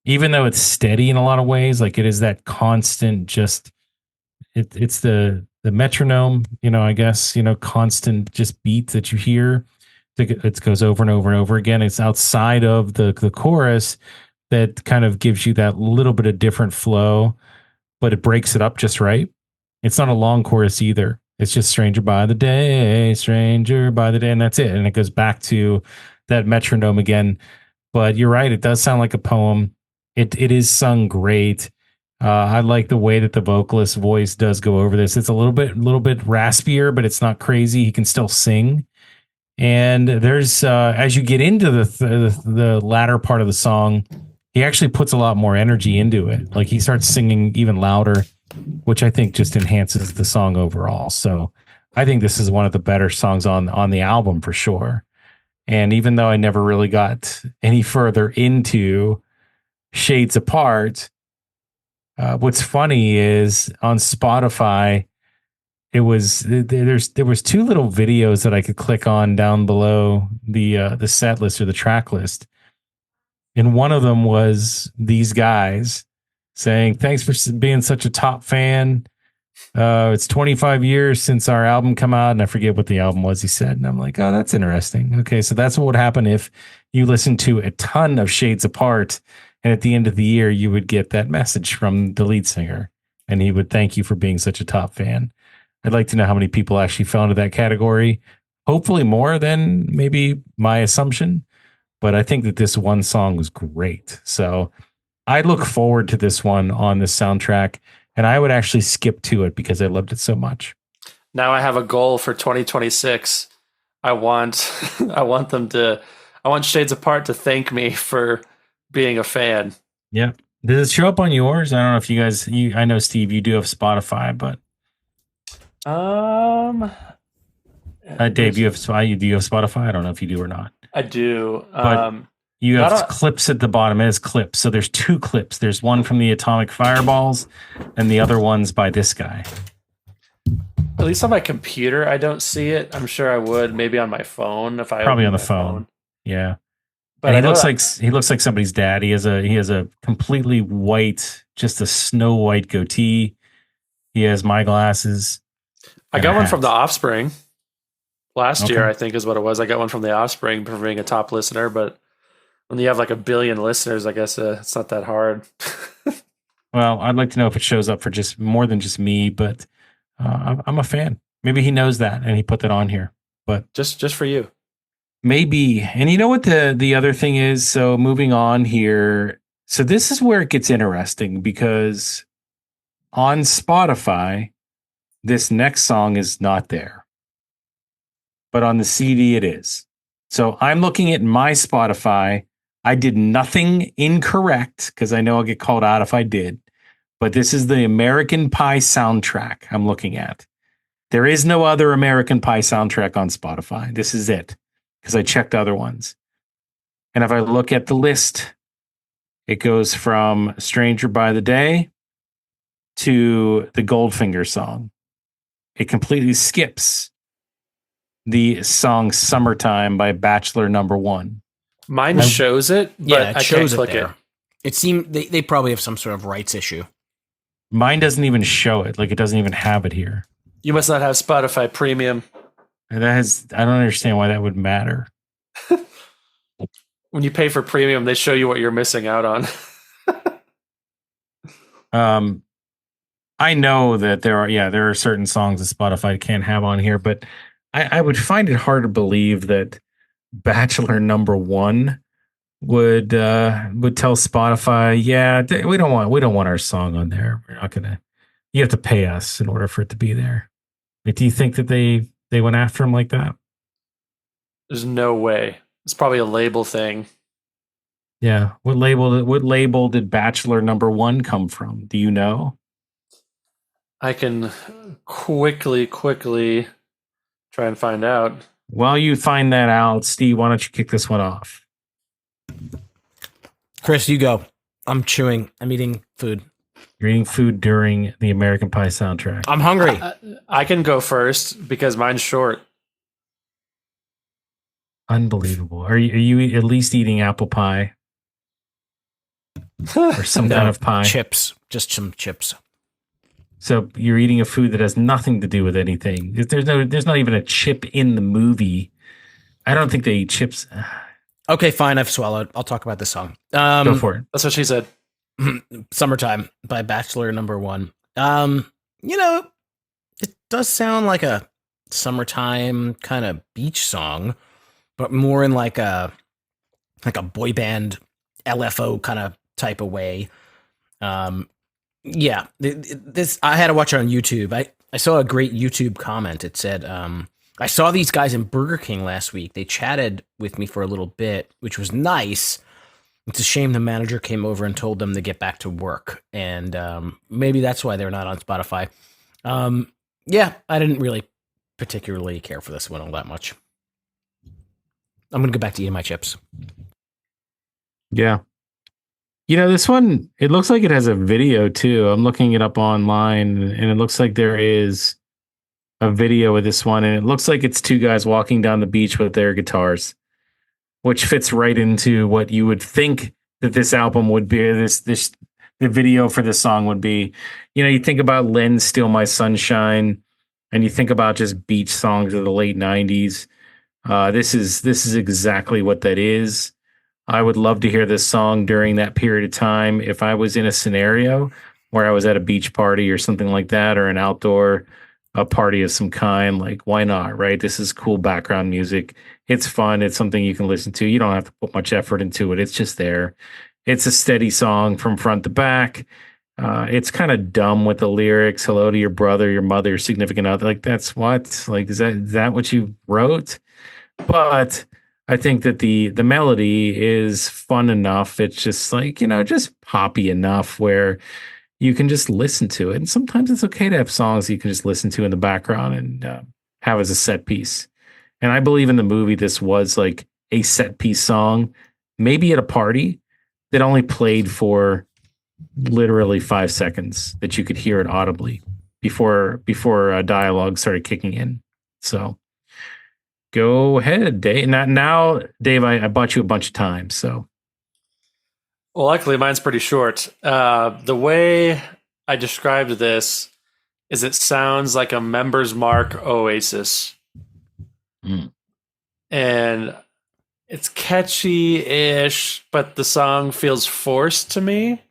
even though it's steady in a lot of ways. Like it is that constant, just it's the metronome, I guess, constant just beat that you hear. It goes over and over and over again. It's outside of the chorus that kind of gives you that little bit of different flow, but it breaks it up just right. It's not a long chorus either. It's just stranger by the day, stranger by the day, and that's it. And it goes back to that metronome again. But you're right, it does sound like a poem. It is sung great. I like the way that the vocalist voice does go over this. It's a little bit raspier, but it's not crazy. He can still sing. And there's as you get into the latter part of the song, he actually puts a lot more energy into it. Like he starts singing even louder, which I think just enhances the song overall. So I think this is one of the better songs on the album for sure. And even though I never really got any further into Shades Apart, what's funny is on Spotify, there was two little videos that I could click on down below the set list or the track list, and one of them was these guys saying, "Thanks for being such a top fan. It's 25 years since our album come out," and I forget what the album was. He said, and I'm like, "Oh, that's interesting. Okay, so that's what would happen if you listen to a ton of Shades Apart, and at the end of the year, you would get that message from the lead singer, and he would thank you for being such a top fan." I'd like to know how many people actually fell into that category. Hopefully more than maybe my assumption, but I think that this one song was great. So I look forward to this one on the soundtrack, and I would actually skip to it because I loved it so much. Now I have a goal for 2026. I want I want Shades Apart to thank me for being a fan. Yeah. Does it show up on yours? I don't know if you guys, I know Steve, you do have Spotify, but Dave, do you have Spotify? I don't know if you do or not. I do. But you have clips at the bottom. It is clips. So there's two clips. There's one from the Atomic Fireballs, and the other one's by this guy. At least on my computer, I don't see it. I'm sure I would. Maybe on my phone if I probably on the phone. Yeah. But and he looks like somebody's dad. He has a completely white, just a snow white goatee. He has my glasses. I got one from The Offspring last year, I think is what it was. I got one from The Offspring for being a top listener, but when you have like 1 billion listeners, I guess it's not that hard. Well, I'd like to know if it shows up for just more than just me, but I'm a fan. Maybe he knows that and he put that on here, but just for you. Maybe. And you know what the other thing is? So moving on here. So this is where it gets interesting because on Spotify, this next song is not there, but on the CD it is. So I'm looking at my Spotify. I did nothing incorrect because I know I'll get called out if I did, but this is the American Pie soundtrack I'm looking at. There is no other American Pie soundtrack on Spotify. This is it because I checked other ones. And if I look at the list, it goes from Stranger by the Day to the Goldfinger song. It completely skips the song Summertime by Bachelor Number One. Mine shows it, but it I shows can't click it. It seemed they probably have some sort of rights issue. Mine doesn't even show it. Like it doesn't even have it here. You must not have Spotify Premium. And I don't understand why that would matter. When you pay for Premium, they show you what you're missing out on. I know that there are certain songs that Spotify can't have on here, but I would find it hard to believe that Bachelor Number One would tell Spotify, yeah, we don't want our song on there. We're not gonna. You have to pay us in order for it to be there. Like, do you think that they went after him like that? There's no way. It's probably a label thing. Yeah. What label did Bachelor Number One come from? Do you know? I can quickly try and find out. While you find that out, Steve, why don't you kick this one off? Chris, you go. I'm chewing. I'm eating food. You're eating food during the American Pie soundtrack. I'm hungry. I can go first because mine's short. Unbelievable. Are you at least eating apple pie or some kind of pie? Chips. Just some chips. So you're eating a food that has nothing to do with anything. There's not even a chip in the movie. I don't think they eat chips. Okay, fine. I've swallowed. I'll talk about this song. Go for it. That's what she said. Summertime by Bachelor number 1. It does sound like a summertime kind of beach song, but more in like a boy band LFO kind of type of way. Yeah, this I had to watch it on YouTube. I saw a great YouTube comment. It said, I saw these guys in Burger King last week. They chatted with me for a little bit, which was nice. It's a shame the manager came over and told them to get back to work. And maybe that's why they're not on Spotify. Yeah, I didn't really particularly care for this one all that much. I'm going to go back to eating my chips. Yeah. This one, it looks like it has a video too. I'm looking it up online and it looks like there is a video of this one. And it looks like it's two guys walking down the beach with their guitars, which fits right into what you would think that this album would be. The video for this song would be, you think about Len Steal My Sunshine and you think about just beach songs of the late 90s. This is exactly what that is. I would love to hear this song during that period of time. If I was in a scenario where I was at a beach party or something like that, or an outdoor party of some kind, like why not, right? This is cool background music. It's fun. It's something you can listen to. You don't have to put much effort into it. It's just there. It's a steady song from front to back. It's kind of dumb with the lyrics. Hello to your brother, your mother, your significant other. Like that's what? Like is that what you wrote? But I think that the melody is fun enough. It's just like, just poppy enough where you can just listen to it. And sometimes it's okay to have songs you can just listen to in the background and have as a set piece. And I believe in the movie, this was like a set piece song, maybe at a party that only played for literally 5 seconds that you could hear it audibly before dialogue started kicking in. So go ahead, Dave. Now, Dave, I bought you a bunch of times. So, well, luckily mine's pretty short. The way I described this is it sounds like a Members Mark Oasis. And it's catchy-ish, but the song feels forced to me,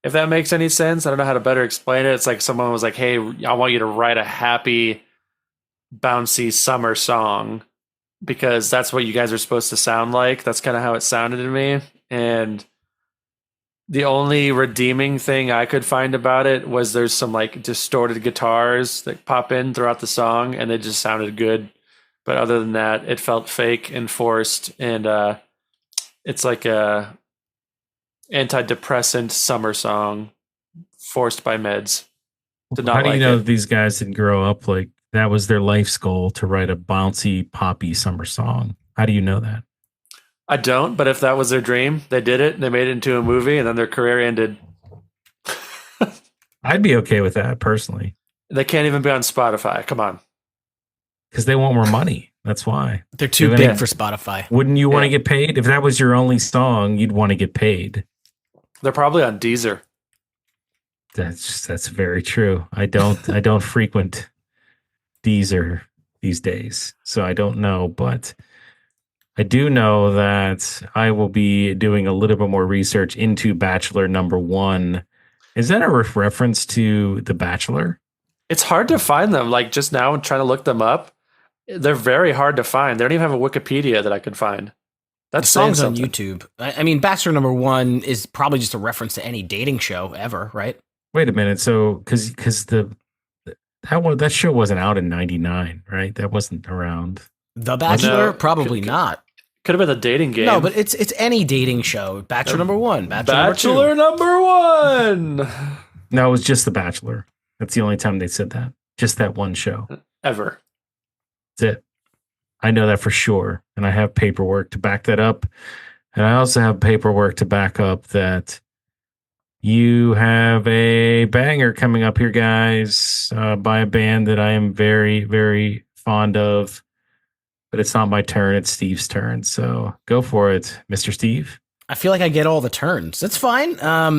if that makes any sense. I don't know how to better explain it. It's like someone was like, hey, I want you to write a happy, bouncy summer song because that's what you guys are supposed to sound like. That's kind of how it sounded to me. And the only redeeming thing I could find about it was there's some like distorted guitars that pop in throughout the song and it just sounded good. But other than that, it felt fake and forced. And it's like a antidepressant summer song forced by meds. How do you know these guys didn't grow up like that was their life's goal to write a bouncy, poppy summer song? How do you know that? I don't, but if that was their dream, they did it. They made it into a movie, and then their career ended. I'd be okay with that, personally. They can't even be on Spotify. Come on. Because they want more money. That's why. They're too big for Spotify. Wouldn't you want to get paid? If that was your only song, you'd want to get paid. They're probably on Deezer. That's very true. I don't frequent Deezer these days, so I don't know, but I do know that I will be doing a little bit more research into Bachelor number 1. Is that a reference to The Bachelor? It's hard to find them. Like just now, I'm trying to look them up. They're very hard to find. They don't even have a Wikipedia that I could find. That song's on YouTube. I mean, Bachelor number 1 is probably just a reference to any dating show ever, right? Wait a minute. So, because that show wasn't out in '99, right? That wasn't around. The Bachelor, probably not. Could have been a dating game. No, but it's any dating show. Bachelor number 1, Bachelor number 1. No, it was just The Bachelor. That's the only time they said that. Just that one show. Ever. That's it. I know that for sure. And I have paperwork to back that up. And I also have paperwork to back up that you have a banger coming up here, guys, by a band that I am very, very fond of. But it's not my turn. It's Steve's turn. So go for it, Mr. Steve. I feel like I get all the turns. That's fine.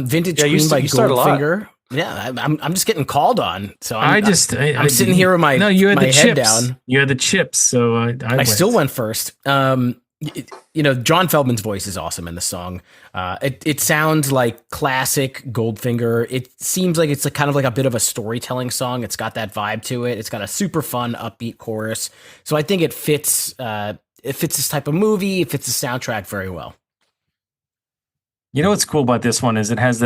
Vintage Yeah, Queen by you start a lot. Goldfinger. Yeah, I'm just getting called on. So I'm sitting you, here with my you had my the head chips. down. You had the chips, so I still went first. John Feldman's voice is awesome in the song. It sounds like classic Goldfinger. It seems like it's kind of like a bit of a storytelling song. It's got that vibe to it. It's got a super fun, upbeat chorus. So I think it fits. It fits this type of movie. It fits the soundtrack very well. You know what's cool about this one is it has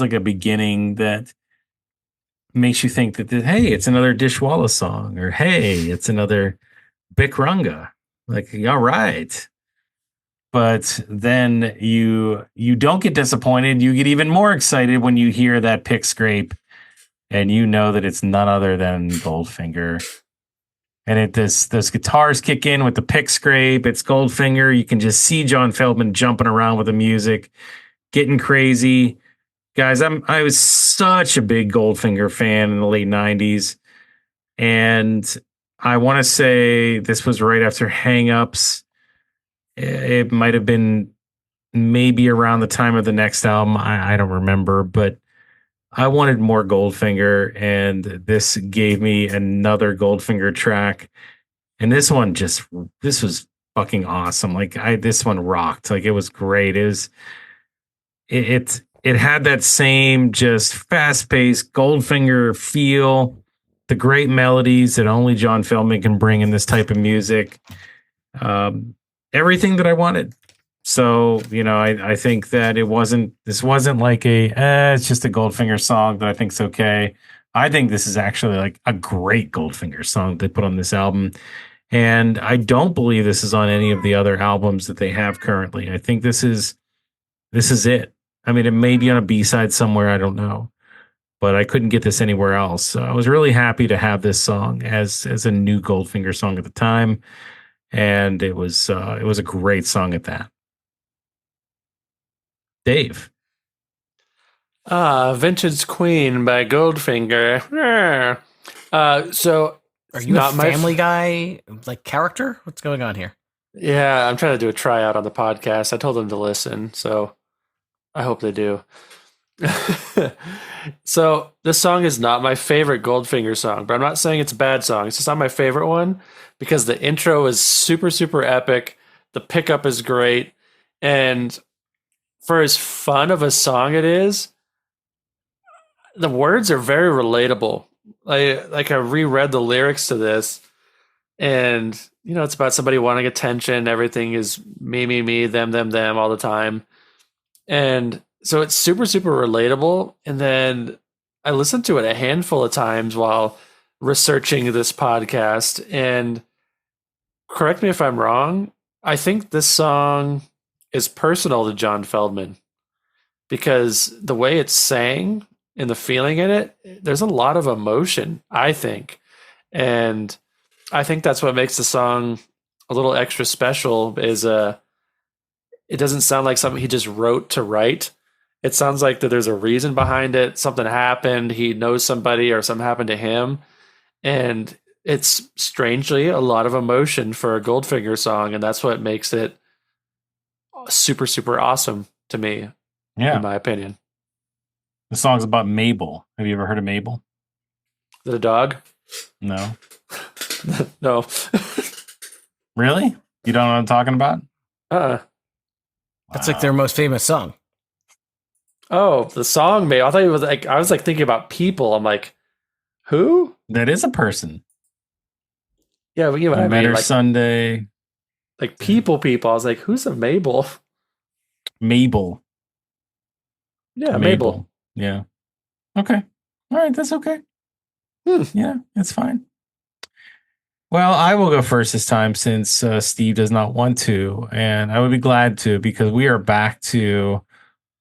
like a beginning that makes you think that hey, it's another Dishwalla song, or hey, it's another Bikrunga. Like, all right. But then you don't get disappointed. You get even more excited when you hear that pick scrape, and you know that it's none other than Goldfinger. And those guitars kick in with the pick scrape. It's Goldfinger. You can just see John Feldman jumping around with the music, getting crazy. Guys, I was such a big Goldfinger fan in the late 90s. And I want to say this was right after Hang Ups. It might have been maybe around the time of the next album. I don't remember, but I wanted more Goldfinger, and this gave me another Goldfinger track. And this was fucking awesome. Like this one rocked. Like it was great. It had that same just fast-paced Goldfinger feel, the great melodies that only John Feldman can bring in this type of music. Everything that I wanted. So, I think that this wasn't like it's just a Goldfinger song that I think's okay. I think this is actually like a great Goldfinger song they put on this album. And I don't believe this is on any of the other albums that they have currently. I think this is it. I mean, it may be on a B-side somewhere, I don't know. But I couldn't get this anywhere else. So I was really happy to have this song as a new Goldfinger song at the time. And it was a great song at that. Dave. Vintage Queen by Goldfinger. So are you not a Family Guy like character? What's going on here? Yeah, I'm trying to do a tryout on the podcast. I told them to listen, so I hope they do. So this song is not my favorite Goldfinger song, but I'm not saying it's a bad song. It's just not my favorite one because the intro is super, super epic. The pickup is great. And for as fun of a song it is, the words are very relatable. Like I reread the lyrics to this, and it's about somebody wanting attention. Everything is me, them all the time. And so it's super, super relatable. And then I listened to it a handful of times while researching this podcast. And correct me if I'm wrong, I think this song is personal to John Feldman because the way it's sang and the feeling in it, there's a lot of emotion, I think. And I think that's what makes the song a little extra special is it doesn't sound like something he just wrote to write. It sounds like that there's a reason behind it. Something happened. He knows somebody or something happened to him. And it's strangely a lot of emotion for a Goldfinger song. And that's what makes it super, super awesome to me, in my opinion. The song's about Mabel. Have you ever heard of Mabel? The dog? No. No. Really? You don't know what I'm talking about? That's like their most famous song. Oh, the song, Mabel. I thought it was like I was like thinking about people. I'm like, who? That is a person. Yeah, but you know what I met mean. her Like, Sunday. Like people. I was like, who's a Mabel? Mabel. Yeah, Mabel. Yeah. Okay. All right. That's okay. Yeah, it's fine. Well, I will go first this time since Steve does not want to, and I would be glad to because we are back to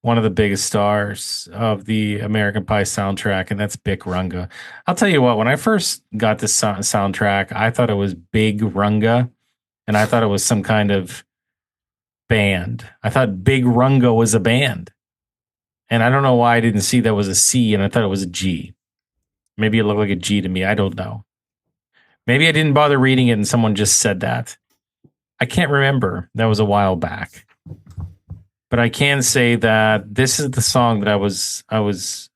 one of the biggest stars of the American Pie soundtrack, and that's Bikrunga. I'll tell you what, when I first got this soundtrack, I thought it was Big Runga, and I thought it was some kind of band. I thought Big Runga was a band. And I don't know why I didn't see that was a C and I thought it was a G. Maybe it looked like a G to me. I don't know. Maybe I didn't bother reading it and someone just said that. I can't remember. That was a while back. But I can say that this is the song that I was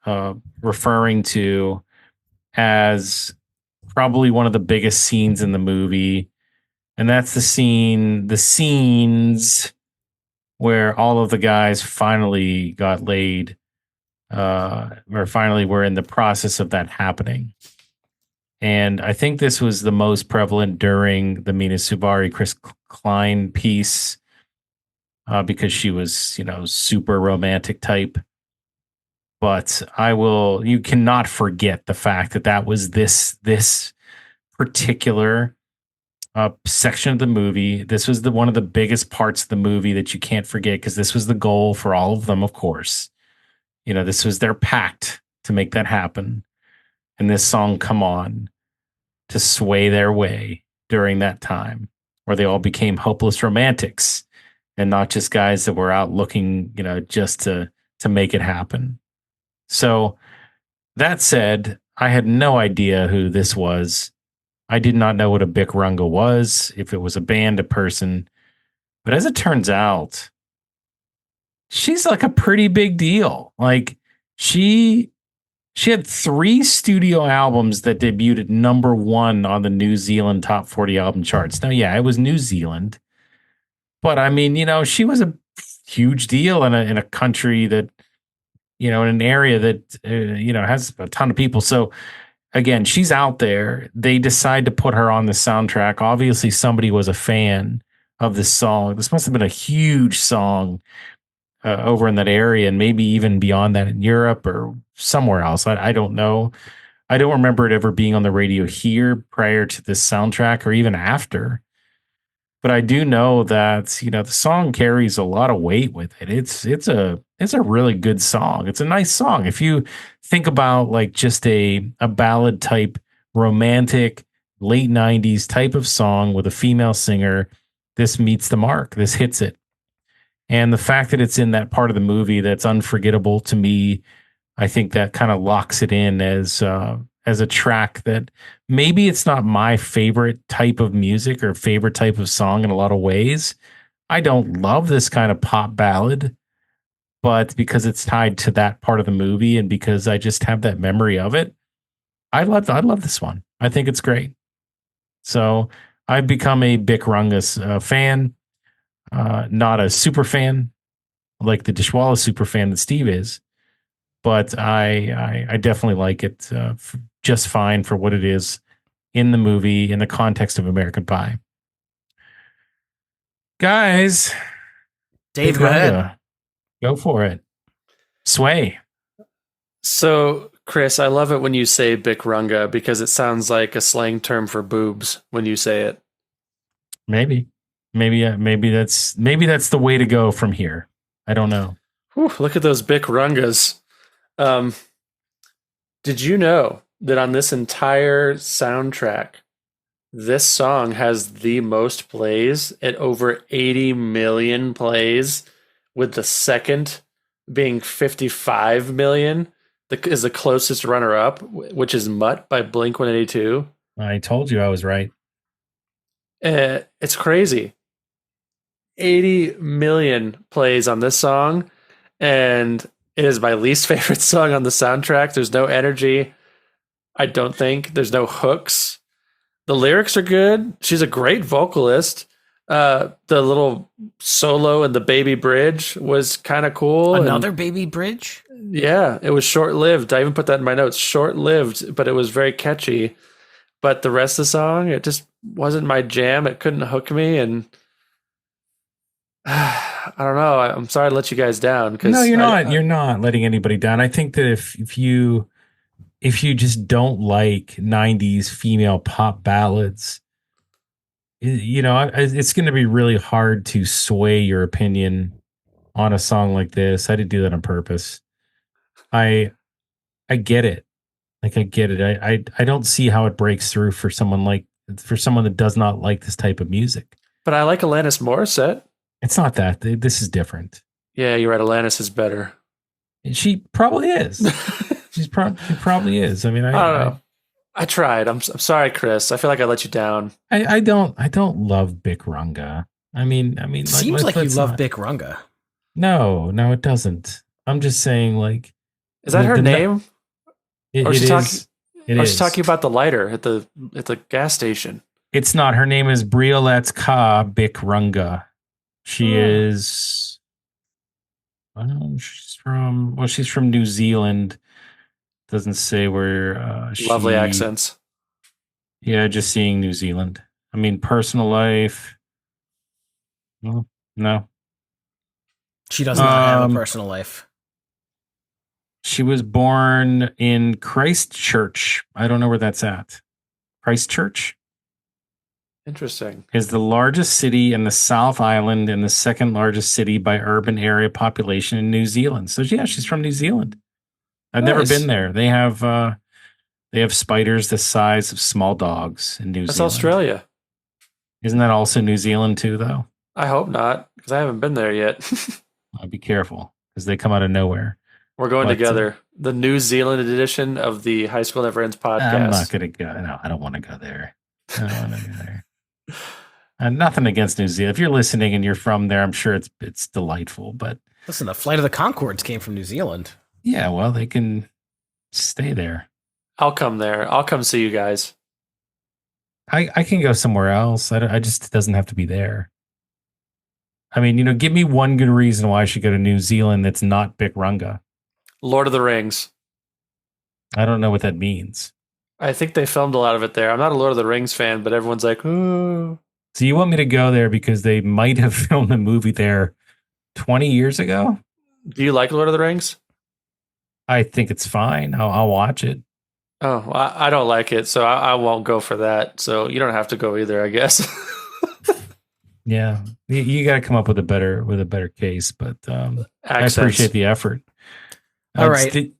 referring to as probably one of the biggest scenes in the movie. And that's the scenes where all of the guys finally got laid, or finally were in the process of that happening. And I think this was the most prevalent during the Mina Subari, Chris Klein piece, because she was, super romantic type. But you cannot forget the fact that was this particular section of the movie. This was one of the biggest parts of the movie that you can't forget, because this was the goal for all of them, of course. This was their pact to make that happen. And this song come on to sway their way during that time where they all became hopeless romantics and not just guys that were out looking, just to make it happen. So that said, I had no idea who this was. I did not know what a Bic Runga was, if it was a band, a person. But as it turns out, she's like a pretty big deal. Like she had 3 studio albums that debuted at number 1 on the New Zealand Top 40 album charts. Now, yeah, it was New Zealand. But I mean, she was a huge deal in a country that, in an area that, has a ton of people. So again, she's out there. They decide to put her on the soundtrack. Obviously, somebody was a fan of this song. This must have been a huge song over in that area, and maybe even beyond that in Europe or somewhere else. I don't know. I don't remember it ever being on the radio here prior to this soundtrack or even after. But I do know that, the song carries a lot of weight with it. It's a really good song. It's a nice song. If you think about like just a ballad type, romantic, late 90s type of song with a female singer, this meets the mark. This hits it. And the fact that it's in that part of the movie that's unforgettable to me, I think that kind of locks it in as a track that maybe it's not my favorite type of music or favorite type of song in a lot of ways. I don't love this kind of pop ballad, but because it's tied to that part of the movie and because I just have that memory of it, I love this one. I think it's great. So I've become a Bic Runga fan. Not a super fan like the Dishwalla super fan that Steve is, but I definitely like it just fine for what it is in the movie in the context of American Pie. Guys, Dave, go ahead. Go for it. Sway. So, Chris, I love it when you say Bic Runga because it sounds like a slang term for boobs when you say it. Maybe that's the way to go from here. I don't know. Whew, look at those Bic Rungas. Did you know that on this entire soundtrack, this song has the most plays at over 80 million plays, with the second being 55 million, is the closest runner-up, which is Mutt by Blink-182. I told you I was right. It's crazy. 80 million plays on this song, and it is my least favorite song on the soundtrack. There's no energy. I don't think. There's no hooks. The lyrics are good. She's a great vocalist. The little solo in the baby bridge was kind of cool. Another baby bridge? Yeah, it was short-lived. I even put that in my notes. Short-lived, but it was very catchy. But the rest of the song, it just wasn't my jam. It couldn't hook me, and I don't know. I'm sorry to let you guys down. No, you're not. You're not letting anybody down. I think that if you just don't like 90s female pop ballads, it's going to be really hard to sway your opinion on a song like this. I didn't do that on purpose. I get it. Like, I get it. I don't see how it breaks through for someone that does not like this type of music. But I like Alanis Morissette. It's not that. This is different. Yeah, you're right. Alanis is better. She probably is. She probably is. I mean, I don't know. I tried. I'm sorry, Chris. I feel like I let you down. I don't love Bic Runga. I mean, Seems like you love Bic Runga. No, it doesn't. I'm just saying, like, is that her name? Or is she talking about the lighter at the gas station? It's not. Her name is Briolette Ka Bic Runga. She is. She's from New Zealand. Doesn't say where. Lovely accents. Yeah, just seeing New Zealand. I mean, personal life. Well, no. She does not have a personal life. She was born in Christchurch. I don't know where that's at. Christchurch? Interesting. Is the largest city in the South Island and the second largest city by urban area population in New Zealand. So yeah, she's from New Zealand. I've never been there. They have spiders the size of small dogs in New Zealand. That's Australia. Isn't that also New Zealand too, though? I hope not, because I haven't been there yet. I'll be careful, because they come out of nowhere. We're going together. The New Zealand edition of the High School Never Ends podcast. I'm not going to go. No, I don't want to go there. I don't want to go there. Nothing against New Zealand. If you're listening and you're from there, I'm sure it's delightful. But listen, the Flight of the Conchords came from New Zealand. Yeah, well, they can stay there. I'll come there. I'll come see you guys. I can go somewhere else. I just it doesn't have to be there. I mean, give me one good reason why I should go to New Zealand that's not Bic Runga. Lord of the Rings. I don't know what that means. I think they filmed a lot of it there. I'm not a Lord of the Rings fan, but everyone's like, ooh. So you want me to go there because they might have filmed a movie there 20 years ago? Do you like Lord of the Rings? I think it's fine. I'll watch it. Oh, well, I don't like it, so I won't go for that. So you don't have to go either, I guess. Yeah, you got to come up with a better case, but I appreciate the effort. All right.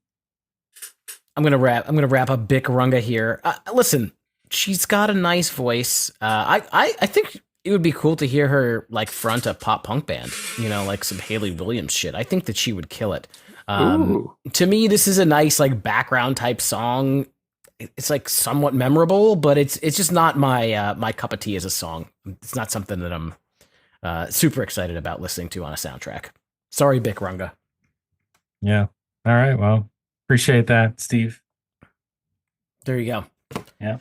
I'm gonna wrap up Bic Runga here. Listen, she's got a nice voice. I think it would be cool to hear her like front a pop punk band. Like some Hayley Williams shit. I think that she would kill it. To me, this is a nice like background type song. It's like somewhat memorable, but it's just not my cup of tea as a song. It's not something that I'm super excited about listening to on a soundtrack. Sorry, Bic Runga. Yeah. All right. Well, appreciate that, Steve. There you go. Yeah.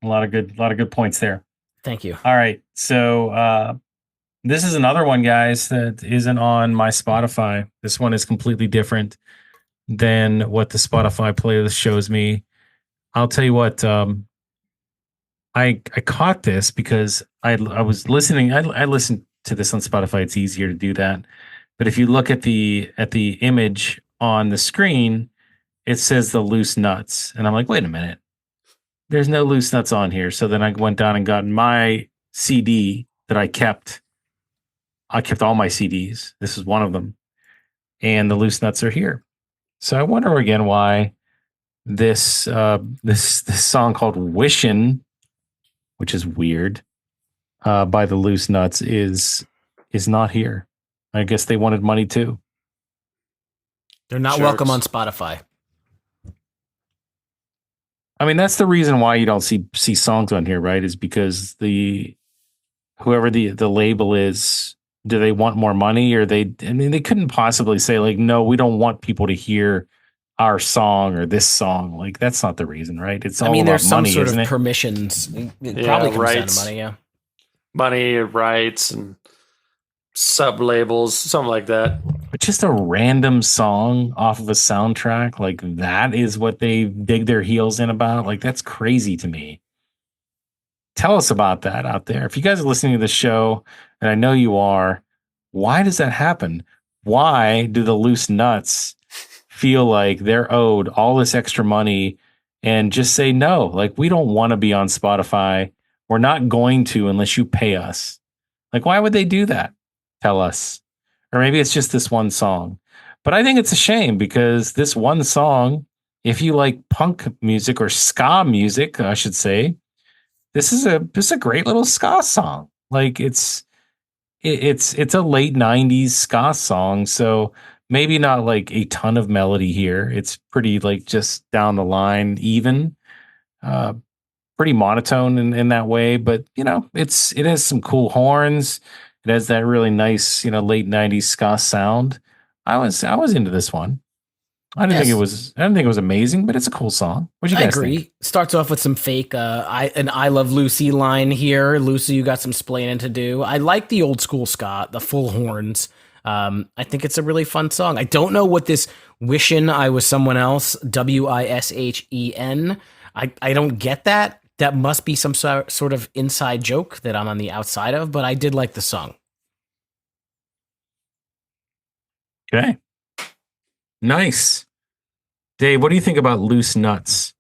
A lot of good points there. Thank you. All right. So this is another one, guys, that isn't on my Spotify. This one is completely different than what the Spotify playlist shows me. I'll tell you what, I caught this because I was listening. I listened to this on Spotify. It's easier to do that. But if you look at the image on the screen, it says the Loose Nuts. And I'm like, wait a minute. There's no Loose Nuts on here. So then I went down and got my CD that I kept. I kept all my CDs. This is one of them. And the Loose Nuts are here. So I wonder again why this song called Wishin', which is weird, by the Loose Nuts is not here. I guess they wanted money too. They're not welcome on Spotify. I mean, that's the reason why you don't see songs on here, right? Is because whoever the label is, do they want more money, or they couldn't possibly say like, no, we don't want people to hear our song or this song. Like, that's not the reason, right? It's all about there's some money, sort isn't of it? permissions. It probably comes down to money, yeah. Money, rights, and sub labels, something like that. But just a random song off of a soundtrack, like that is what they dig their heels in about. Like, that's crazy to me. Tell us about that out there. If you guys are listening to the show, and I know you are, why does that happen? Why do the Loose Nuts feel like they're owed all this extra money and just say no? Like, we don't want to be on Spotify. We're not going to unless you pay us. Like, why would they do that? Tell us. Or maybe it's just this one song. But I think it's a shame because this one song, if you like punk music or ska music, I should say, this is a great little ska song. Like it's a late 90s ska song, so maybe not like a ton of melody here. It's pretty like just down the line, even. Uh Pretty monotone in that way, but it has some cool horns. It has that really nice, late 90s ska sound. I was into this one. Yes, I didn't think it was amazing, but it's a cool song. What do you I guys think? agree. Starts off with some fake I love Lucy line here. Lucy, you got some splaining to do. I like the old school ska, the full horns. I think it's a really fun song. I don't know what this "Wishin' I Was Someone Else" WISHEN. I don't get that. That must be some sort of inside joke that I'm on the outside of, but I did like the song. Okay. Nice. Dave, what do you think about Loose Nuts?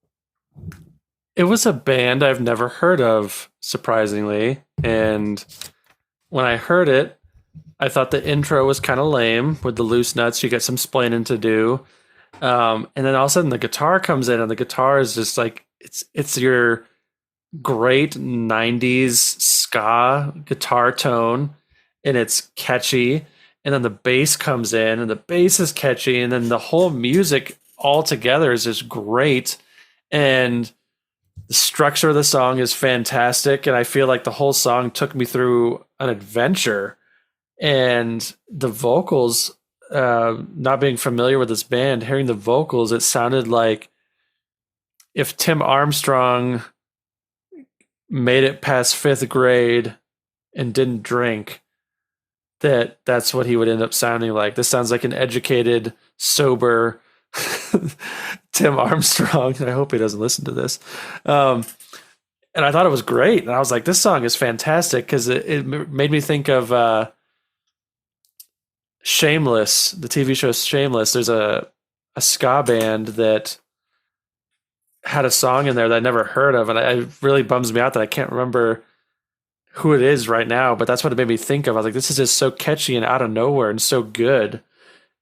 It was a band I've never heard of, surprisingly. And when I heard it, I thought the intro was kind of lame with the loose nuts. You get some splaining to do. And then all of a sudden the guitar comes in, and the guitar is just like it's your great 90s ska guitar tone, and it's catchy. And then the bass comes in, and the bass is catchy, and then the whole music all together is just great. And the structure of the song is fantastic, and I feel like the whole song took me through an adventure. And the vocals, not being familiar with this band, hearing the vocals, it sounded like if Tim Armstrong made it past fifth grade and didn't drink, that's what he would end up sounding like. This sounds like an educated, sober Tim Armstrong. I hope he doesn't listen to this. And I thought it was great. And I was like, this song is fantastic because it made me think of Shameless, the TV show Shameless. There's a ska band that had a song in there that I never heard of. And it really bums me out that I can't remember who it is right now, but that's what it made me think of. I was like, this is just so catchy and out of nowhere and so good.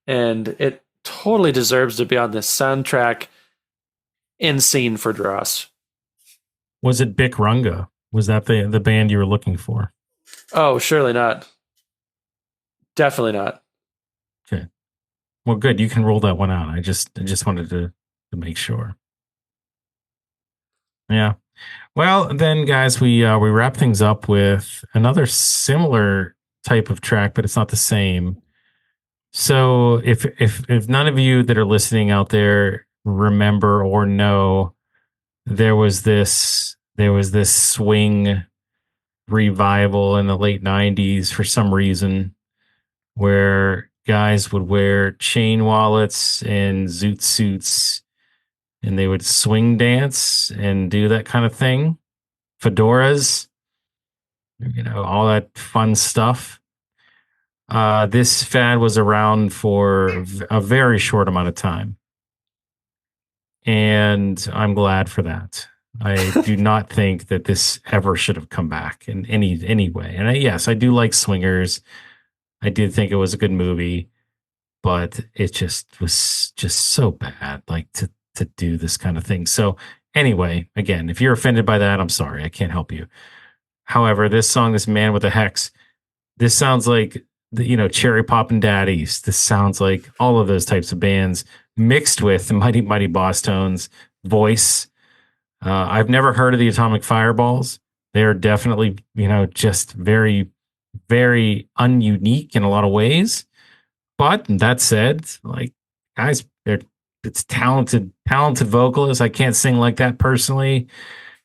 And it totally deserves to be on this soundtrack and scene for Dross. Was it Bic Runga? Was that the band you were looking for? Oh, surely not. Definitely not. Okay. Well, good. You can roll that one out. I just wanted to make sure. Yeah. Well, then, guys, we wrap things up with another similar type of track, but it's not the same. So, if none of you that are listening out there remember or know, there was this swing revival in the late '90s for some reason, where guys would wear chain wallets and zoot suits, and they would swing dance and do that kind of thing. Fedoras, all that fun stuff. This fad was around for a very short amount of time, and I'm glad for that. I do not think that this ever should have come back in any way. And yes, I do like Swingers. I did think it was a good movie, but it just was just so bad, like to do this kind of thing. So anyway, again, if you're offended by that, I'm sorry. I can't help you. However, this song, this Man with a Hex, this sounds like Cherry Poppin' Daddies. This sounds like all of those types of bands mixed with the Mighty Mighty Boss Tones voice. I've never heard of the Atomic Fireballs. They are definitely, just very, very ununique in a lot of ways. But that said, like, guys, it's talented vocalists. I can't sing like that personally.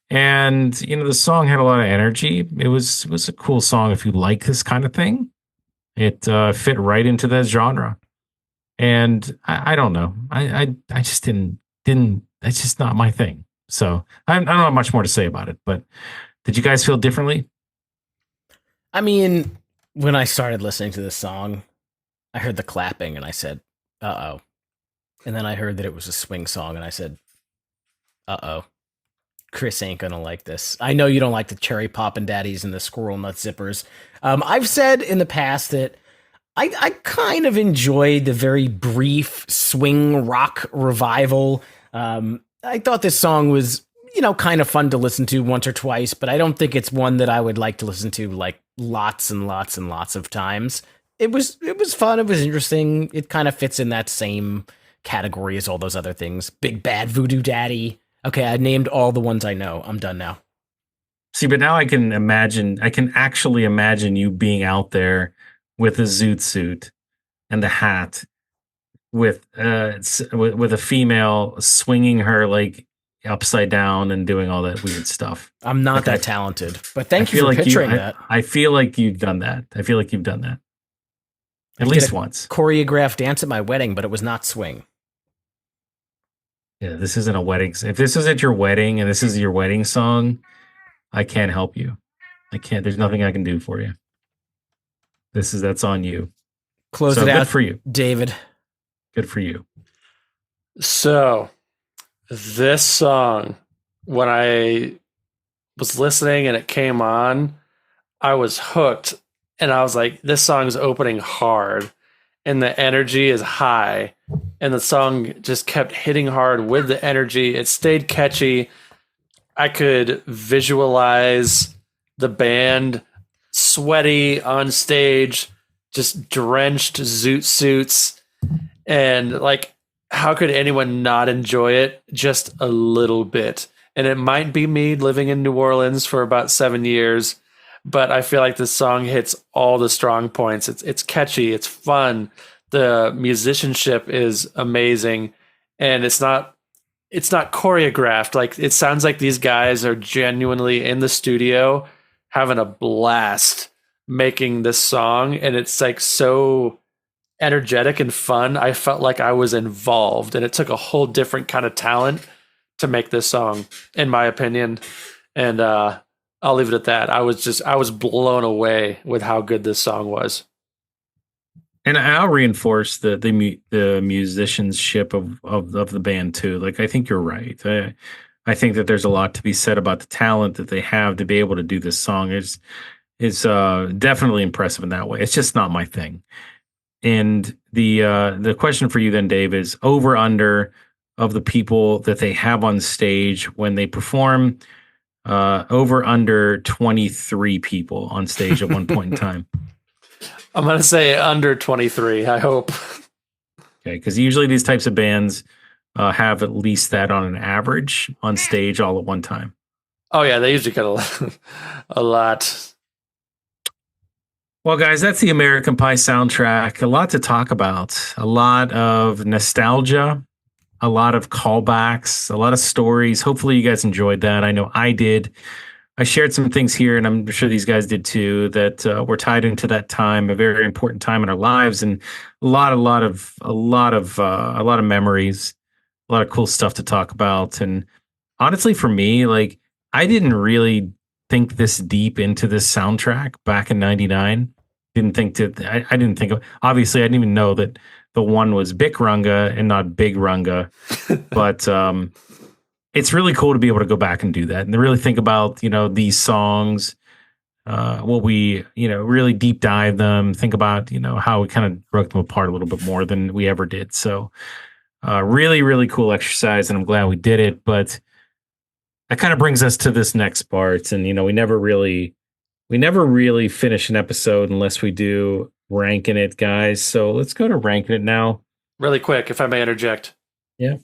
And the song had a lot of energy. It was a cool song if you like this kind of thing. It fit right into that genre. And I don't know. I just didn't. That's just not my thing. So I don't have much more to say about it. But did you guys feel differently? I mean, when I started listening to this song, I heard the clapping and I said, "Uh-oh." And then I heard that it was a swing song and I said, "Uh-oh. Chris ain't gonna like this." I know you don't like the Cherry Poppin' Daddies and the Squirrel Nut Zippers. I've said in the past that I kind of enjoyed the very brief swing rock revival. I thought this song was, kind of fun to listen to once or twice, but I don't think it's one that I would like to listen to like lots and lots and lots of times. It was fun. It was interesting. It kind of fits in that same category as all those other things. Big Bad Voodoo Daddy. Okay, I named all the ones I know. I'm done now. See, but now I can actually imagine you being out there with a zoot suit and the hat with a female swinging her like upside down and doing all that weird stuff. I'm not Like, that talented, but thank you feel for like picturing that. I feel like you've done that. I feel like you've done that at I least did a once. choreographed dance at my wedding, but it was not swing. Yeah, this isn't a wedding. If this isn't your wedding and this is your wedding song, I can't help you. I can't. There's nothing I can do for you. That's on you. Close So it good out for you. David. Good for you. So, this song, when I was listening and it came on, I was hooked. And I was like, this song is opening hard. And the energy is high. And the song just kept hitting hard with the energy. It stayed catchy. I could visualize the band sweaty on stage, just drenched zoot suits. And like, how could anyone not enjoy it just a little bit? And it might be me living in New Orleans for about 7 years, but I feel like this song hits all the strong points. It's catchy, it's fun. The musicianship is amazing, and it's not choreographed. Like, it sounds like these guys are genuinely in the studio having a blast making this song, and it's like so energetic and fun. I felt like I was involved, and it took a whole different kind of talent to make this song, in my opinion. And I'll leave it at that. I was blown away with how good this song was. And I'll reinforce the musicianship of the band too. Like, I think you're right. I think that there's a lot to be said about the talent that they have to be able to do this song. It's definitely impressive in that way. It's just not my thing. And the question for you then, Dave, is over under of the people that they have on stage when they perform. Over under 23 people on stage at one point in time. I'm going to say under 23, I hope. Okay, because usually these types of bands have at least that on an average on stage all at one time. Oh, yeah, they usually get a lot. Well, guys, that's the American Pie soundtrack. A lot to talk about. A lot of nostalgia, a lot of callbacks, a lot of stories. Hopefully you guys enjoyed that. I know I did. I shared some things here, and I'm sure these guys did too, that were tied into that time, a very important time in our lives, and a lot of memories, a lot of cool stuff to talk about. And honestly, for me, like, I didn't really think this deep into this soundtrack back in '99. I didn't think of, obviously I didn't even know that the one was Big Runga and not Big Runga, but it's really cool to be able to go back and do that and to really think about, these songs, what we, really deep dive them, think about, how we kind of broke them apart a little bit more than we ever did. So really, really cool exercise, and I'm glad we did it. But that kind of brings us to this next part. And, we never really finish an episode unless we do ranking it, guys. So let's go to ranking it now. Really quick, if I may interject. Yeah.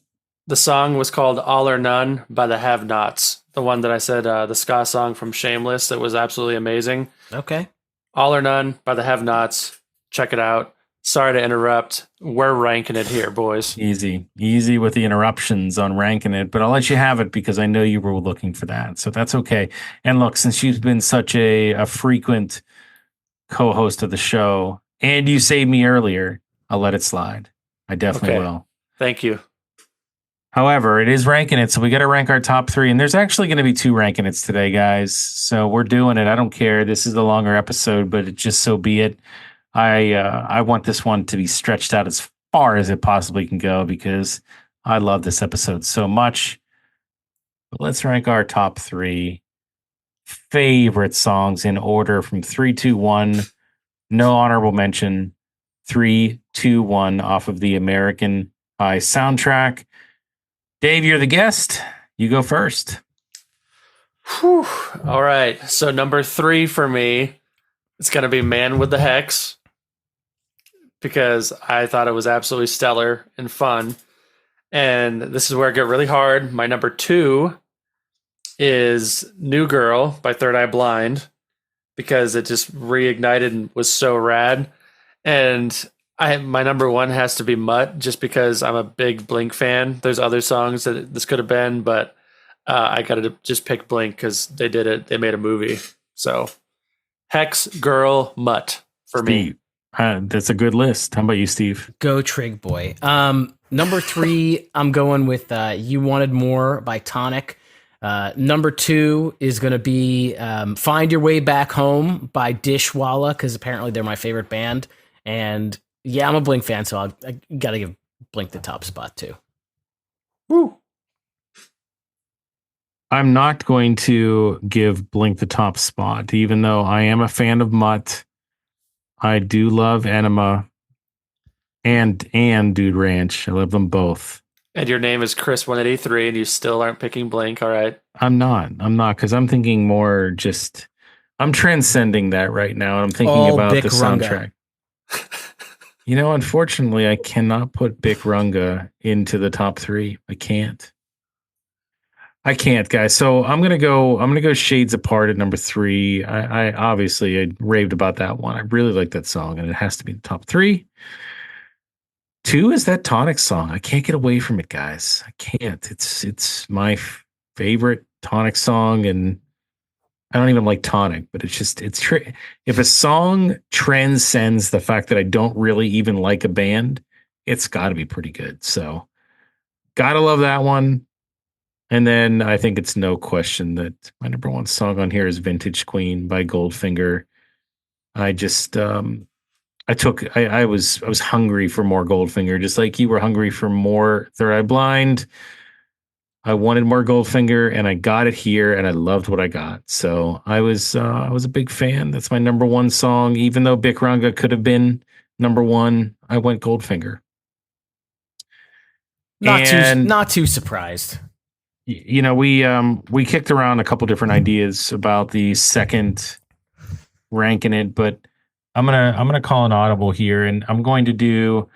The song was called All or None by the Have Nots. The one that I said, the ska song from Shameless, that was absolutely amazing. Okay. All or None by the Have Nots. Check it out. Sorry to interrupt. We're ranking it here, boys. Easy with the interruptions on ranking it, but I'll let you have it because I know you were looking for that. So that's okay. And look, since you've been such a frequent co-host of the show and you saved me earlier, I'll let it slide. I definitely will. Thank you. However, it is ranking it, so we got to rank our top 3, and there's actually going to be 2 ranking it's today, guys. So we're doing it. I don't care. This is the longer episode, but it just so be it. I want this one to be stretched out as far as it possibly can go because I love this episode so much. But let's rank our top 3 favorite songs in order from 3, 2, 1. No honorable mention. 3, 2, 1 off of the American Pie soundtrack. Dave, you're the guest. You go first. Whew. All right. So number 3 for me, It's going to be Man with the Hex because I thought it was absolutely stellar and fun. And this is where I get really hard. My number 2 is New Girl by Third Eye Blind because it just reignited and was so rad. And my number 1 has to be Mutt just because I'm a big Blink fan. There's other songs that this could have been, but I got to just pick Blink because they did it. They made a movie. So Hex, Girl, Mutt for me. That's a good list. How about you, Steve? Go Trig Boy. Number 3, I'm going with You Wanted More by Tonic. Number 2 is going to be Find Your Way Back Home by Dishwalla, because apparently they're my favorite band. And yeah, I'm a Blink fan, so I got to give Blink the top spot too. Woo. I'm not going to give Blink the top spot, even though I am a fan of Mutt. I do love Enema and Dude Ranch. I love them both. And your name is Chris 183 and you still aren't picking Blink. All right. I'm not because I'm thinking more just, I'm transcending that right now. I'm thinking about Bic the Runga. soundtrack. Unfortunately, I cannot put Bic Runga into the top 3. I can't, guys. So I'm gonna go Shades Apart at number 3. I obviously I raved about that one. I really like that song, and it has to be in the top 3. 2 is that Tonic song. I can't get away from it, guys. I can't. It's my favorite Tonic song, and I don't even like Tonic, but it's just if a song transcends the fact that I don't really even like a band, it's got to be pretty good. So, gotta love that one. And then I think it's no question that my number 1 song on here is Vintage Queen by Goldfinger. I just I was hungry for more Goldfinger, just like you were hungry for more Third Eye Blind. I wanted more Goldfinger, and I got it here, and I loved what I got. So I was a big fan. That's my number 1 song, even though Bic Runga could have been number 1. I went Goldfinger. Not too surprised. We kicked around a couple different ideas about the second ranking it, but I'm gonna call an audible here, and I'm going to do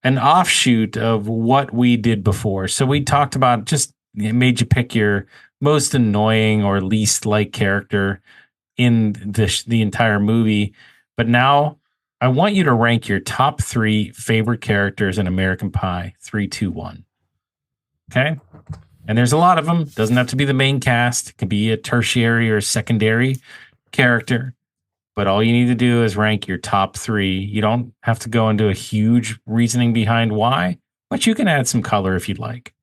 an offshoot of what we did before. So we talked about just it made you pick your most annoying or least like character in the entire movie, but now I want you to rank your top 3 favorite characters in American Pie. 3, 2, 1. Okay. And there's a lot of them. Doesn't have to be the main cast. It can be a tertiary or secondary character. But all you need to do is rank your top 3. You don't have to go into a huge reasoning behind why, but you can add some color if you'd like.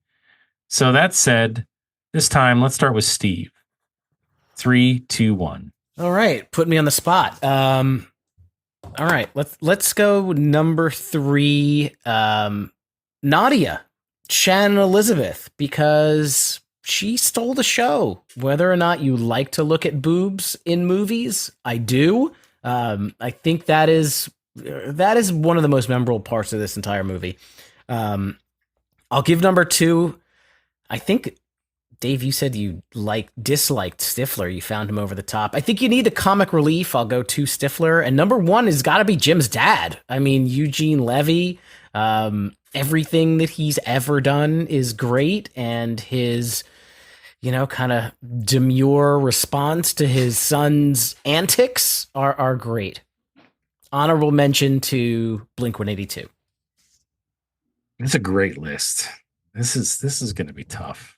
So that said, this time let's start with Steve. 3, 2, 1. All right, put me on the spot. All right, let's go number 3. Nadia, Shannon Elizabeth, because she stole the show. Whether or not you like to look at boobs in movies, I do. I think that is one of the most memorable parts of this entire movie. I'll give number 2. I think, Dave, you said you disliked Stifler. You found him over the top. I think you need the comic relief. I'll go 2 Stifler. And number 1 has got to be Jim's dad. I mean, Eugene Levy. Everything that he's ever done is great, and his, kind of demure response to his son's antics are great. Honorable mention to Blink-182. It's a great list. This is going to be tough.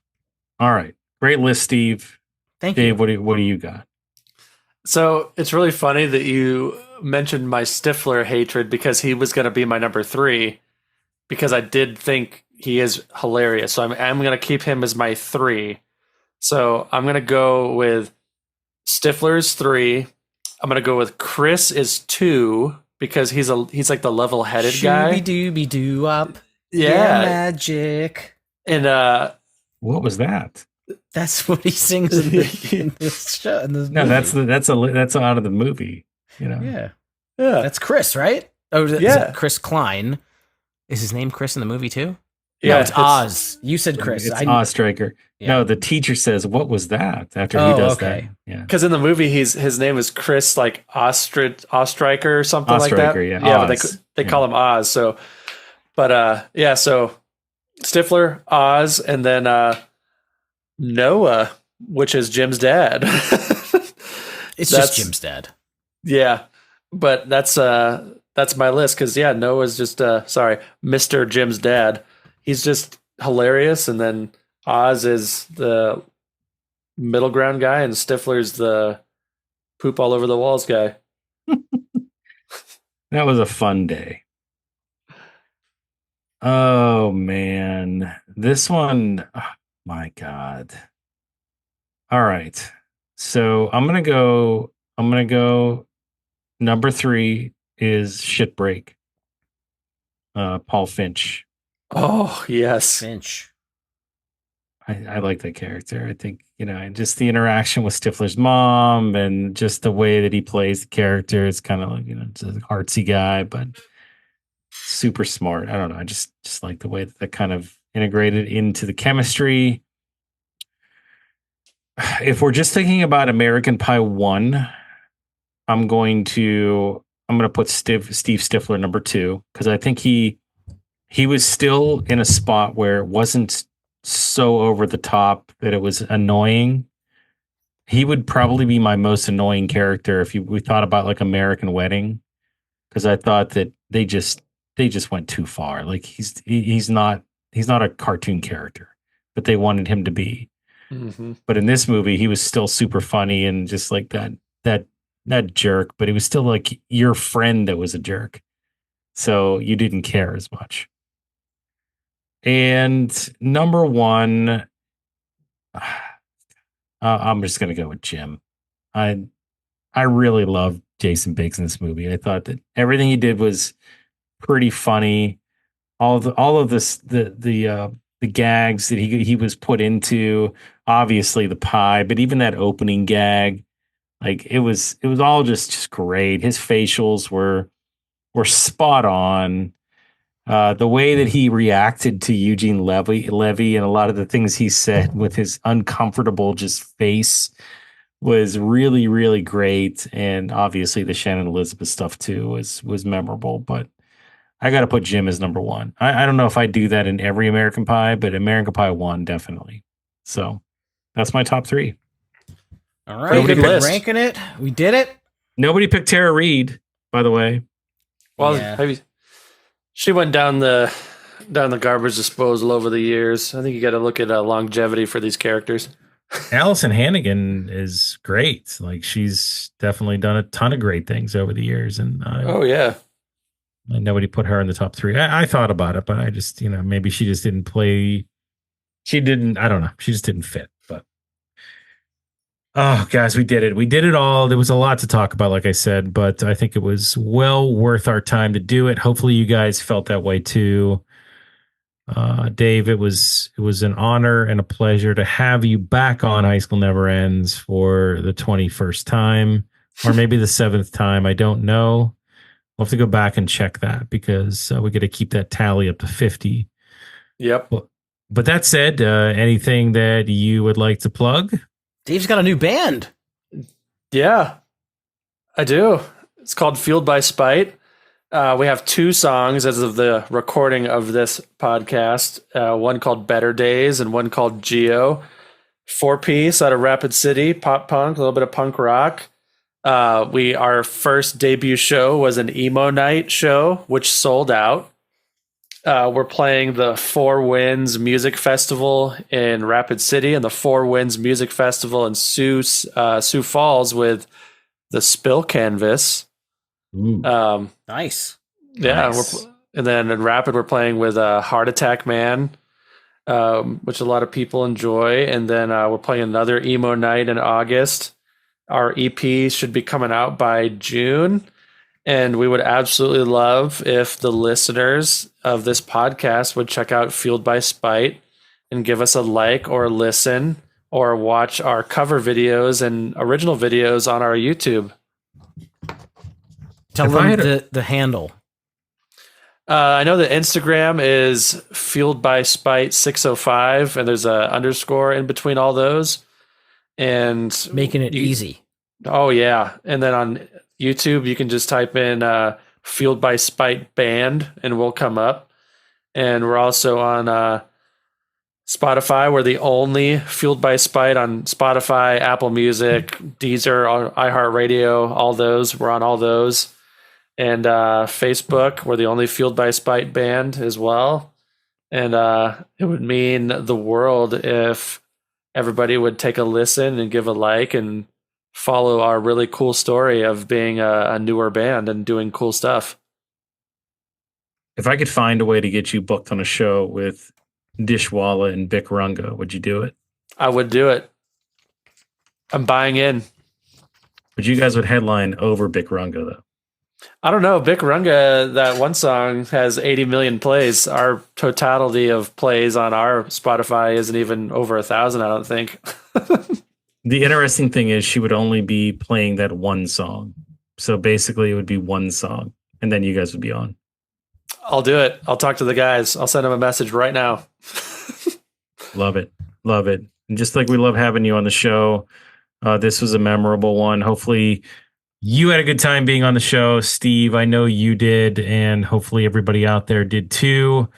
All right, great list, Steve. Thank Dave, you. what do you got? So it's really funny that you mentioned my Stifler hatred because he was going to be my number 3. Because I did think he is hilarious. So I'm going to keep him as my 3. So I'm going to go with Stifler's 3. I'm going to go with Chris is 2 because he's like the level-headed guy. Shooby-dooby-doo-up. Yeah. Magic. And what was that? That's what he sings in this show. No, that's out of the movie. Yeah. That's Chris, right? Oh, yeah. Chris Klein. Is his name Chris in the movie too? No, it's Oz. You said Chris. It's Oz Striker. Yeah. No, the teacher says, "What was that?" After he Oh, does okay. that. Yeah. Because in the movie, his name is Chris, like Ostriker or something like that. Ostriker, yeah. Yeah, Oz. but they call him Oz. So, but yeah, so Stifler, Oz, and then Noah, which is Jim's dad. It's just Jim's dad. Yeah, but that's my list because Noah's just Mr. Jim's dad. He's just hilarious, and then Oz is the middle ground guy, and Stifler's the poop all over the walls guy. That was a fun day. Oh man, this one, oh, my God. All right, so I'm gonna go. Number 3 is Shitbreak. Paul Finch. Oh yes, Finch. I like that character. I think, just the interaction with Stifler's mom and just the way that he plays the character. It's kind of like, just an artsy guy, but super smart. I don't know. I just like the way that kind of integrated into the chemistry. If we're just thinking about American Pie 1, I'm going to put Steve Stifler number 2 because I think he was still in a spot where it wasn't so over the top that it was annoying. He would probably be my most annoying character if we thought about like American Wedding, because I thought that they just went too far. Like he's not a cartoon character, but they wanted him to be. Mm-hmm. But in this movie, he was still super funny and just like that jerk, but he was still like your friend that was a jerk. So you didn't care as much. And number 1, I'm just going to go with Jim. I really loved Jason Biggs in this movie. I thought that everything he did was pretty funny. All of this, the gags that he was put into, obviously the pie, but even that opening gag, like it was all just great. His facials were spot on. The way that he reacted to Eugene Levy and a lot of the things he said with his uncomfortable just face was really, really great. And obviously the Shannon Elizabeth stuff too was memorable, but I got to put Jim as number 1. I don't know if I do that in every American Pie, but American Pie 1, definitely. So that's my top 3. All right. Good list. Ranking it. We did it. Nobody picked Tara Reid, by the way. Well, maybe she went down the garbage disposal over the years. I think you got to look at longevity for these characters. Allison Hannigan is great. Like she's definitely done a ton of great things over the years, and oh yeah, nobody put her in the top 3. I thought about it, but I just maybe she just didn't play. She didn't. I don't know. She just didn't fit. But oh, guys, we did it. We did it all. There was a lot to talk about, like I said, but I think it was well worth our time to do it. Hopefully, you guys felt that way too. Dave, it was an honor and a pleasure to have you back on High School Never Ends for the 21st time, or maybe the 7th time. I don't know. We'll have to go back and check that because we got to keep that tally up to 50. Yep. But that said, anything that you would like to plug? Dave's got a new band. Yeah, I do. It's called Fueled by Spite. We have 2 songs as of the recording of this podcast. One called Better Days and one called Geo. 4-piece out of Rapid City, pop punk, a little bit of punk rock. Our first debut show was an emo night show, which sold out. We're playing the Four Winds Music Festival in Rapid City and the Four Winds Music Festival in Sioux Falls with the Spill Canvas. Nice. Yeah. Nice. And then in Rapid, we're playing with Heart Attack Man, which a lot of people enjoy. And then we're playing another emo night in August. Our EP should be coming out by June. And we would absolutely love if the listeners of this podcast would check out Fueled by Spite and give us a like or listen or watch our cover videos and original videos on our YouTube. Tell them the handle. I know the Instagram is Fueled by Spite 605, and there's a underscore in between all those. And Making it easy. Oh yeah, and then on YouTube you can just type in Fueled by Spite Band, and we'll come up. And we're also on Spotify. We're the only Fueled by Spite on Spotify, Apple Music, Deezer, iHeartRadio, all those. We're on all those. And Facebook, we're the only Fueled by Spite band as well. And it would mean the world if everybody would take a listen and give a like and follow our really cool story of being a newer band and doing cool stuff. If I could find a way to get you booked on a show with Dishwalla and Bic Runga, would you do it? I would do it. I'm buying in. But you guys would headline over Bic Runga, though. I don't know. Bic Runga, that one song has 80 million plays. Our totality of plays on our Spotify isn't even over 1,000, I don't think. The interesting thing is she would only be playing that one song. So basically it would be one song, and then you guys would be on. I'll do it. I'll talk to the guys. I'll send them a message right now. Love it. Love it. And just like we love having you on the show, this was a memorable one. Hopefully you had a good time being on the show, Steve. I know you did, and hopefully everybody out there did too.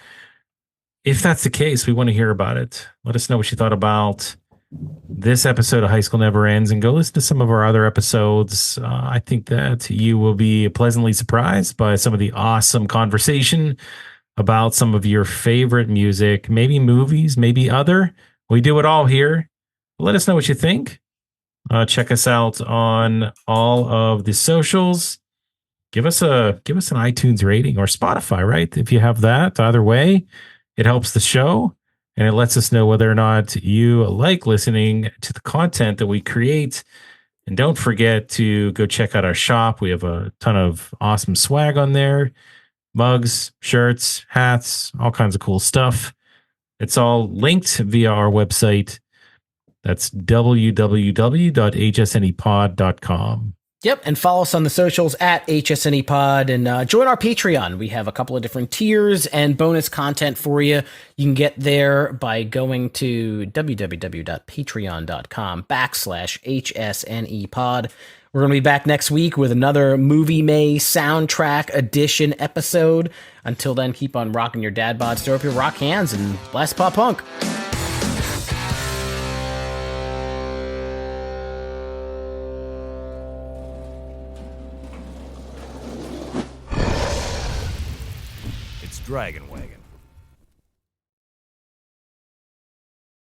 If that's the case, we want to hear about it. Let us know what you thought about this episode of High School Never Ends, and go listen to some of our other episodes. I think that you will be pleasantly surprised by some of the awesome conversation about some of your favorite music, maybe movies, maybe other. We do it all here. Let us know what you think. Check us out on all of the socials. Give us an iTunes rating or Spotify, right? If you have that, either way, it helps the show and it lets us know whether or not you like listening to the content that we create. And don't forget to go check out our shop. We have a ton of awesome swag on there. Mugs, shirts, hats, all kinds of cool stuff. It's all linked via our website. That's www.hsnepod.com. Yep, and follow us on the socials at HSNEpod, and join our Patreon. We have a couple of different tiers and bonus content for you. You can get there by going to www.patreon.com/HSNEpod. We're going to be back next week with another Movie May soundtrack edition episode. Until then, keep on rocking your dad bods, throw up your rock hands, and blast pop punk. Dragon Wagon.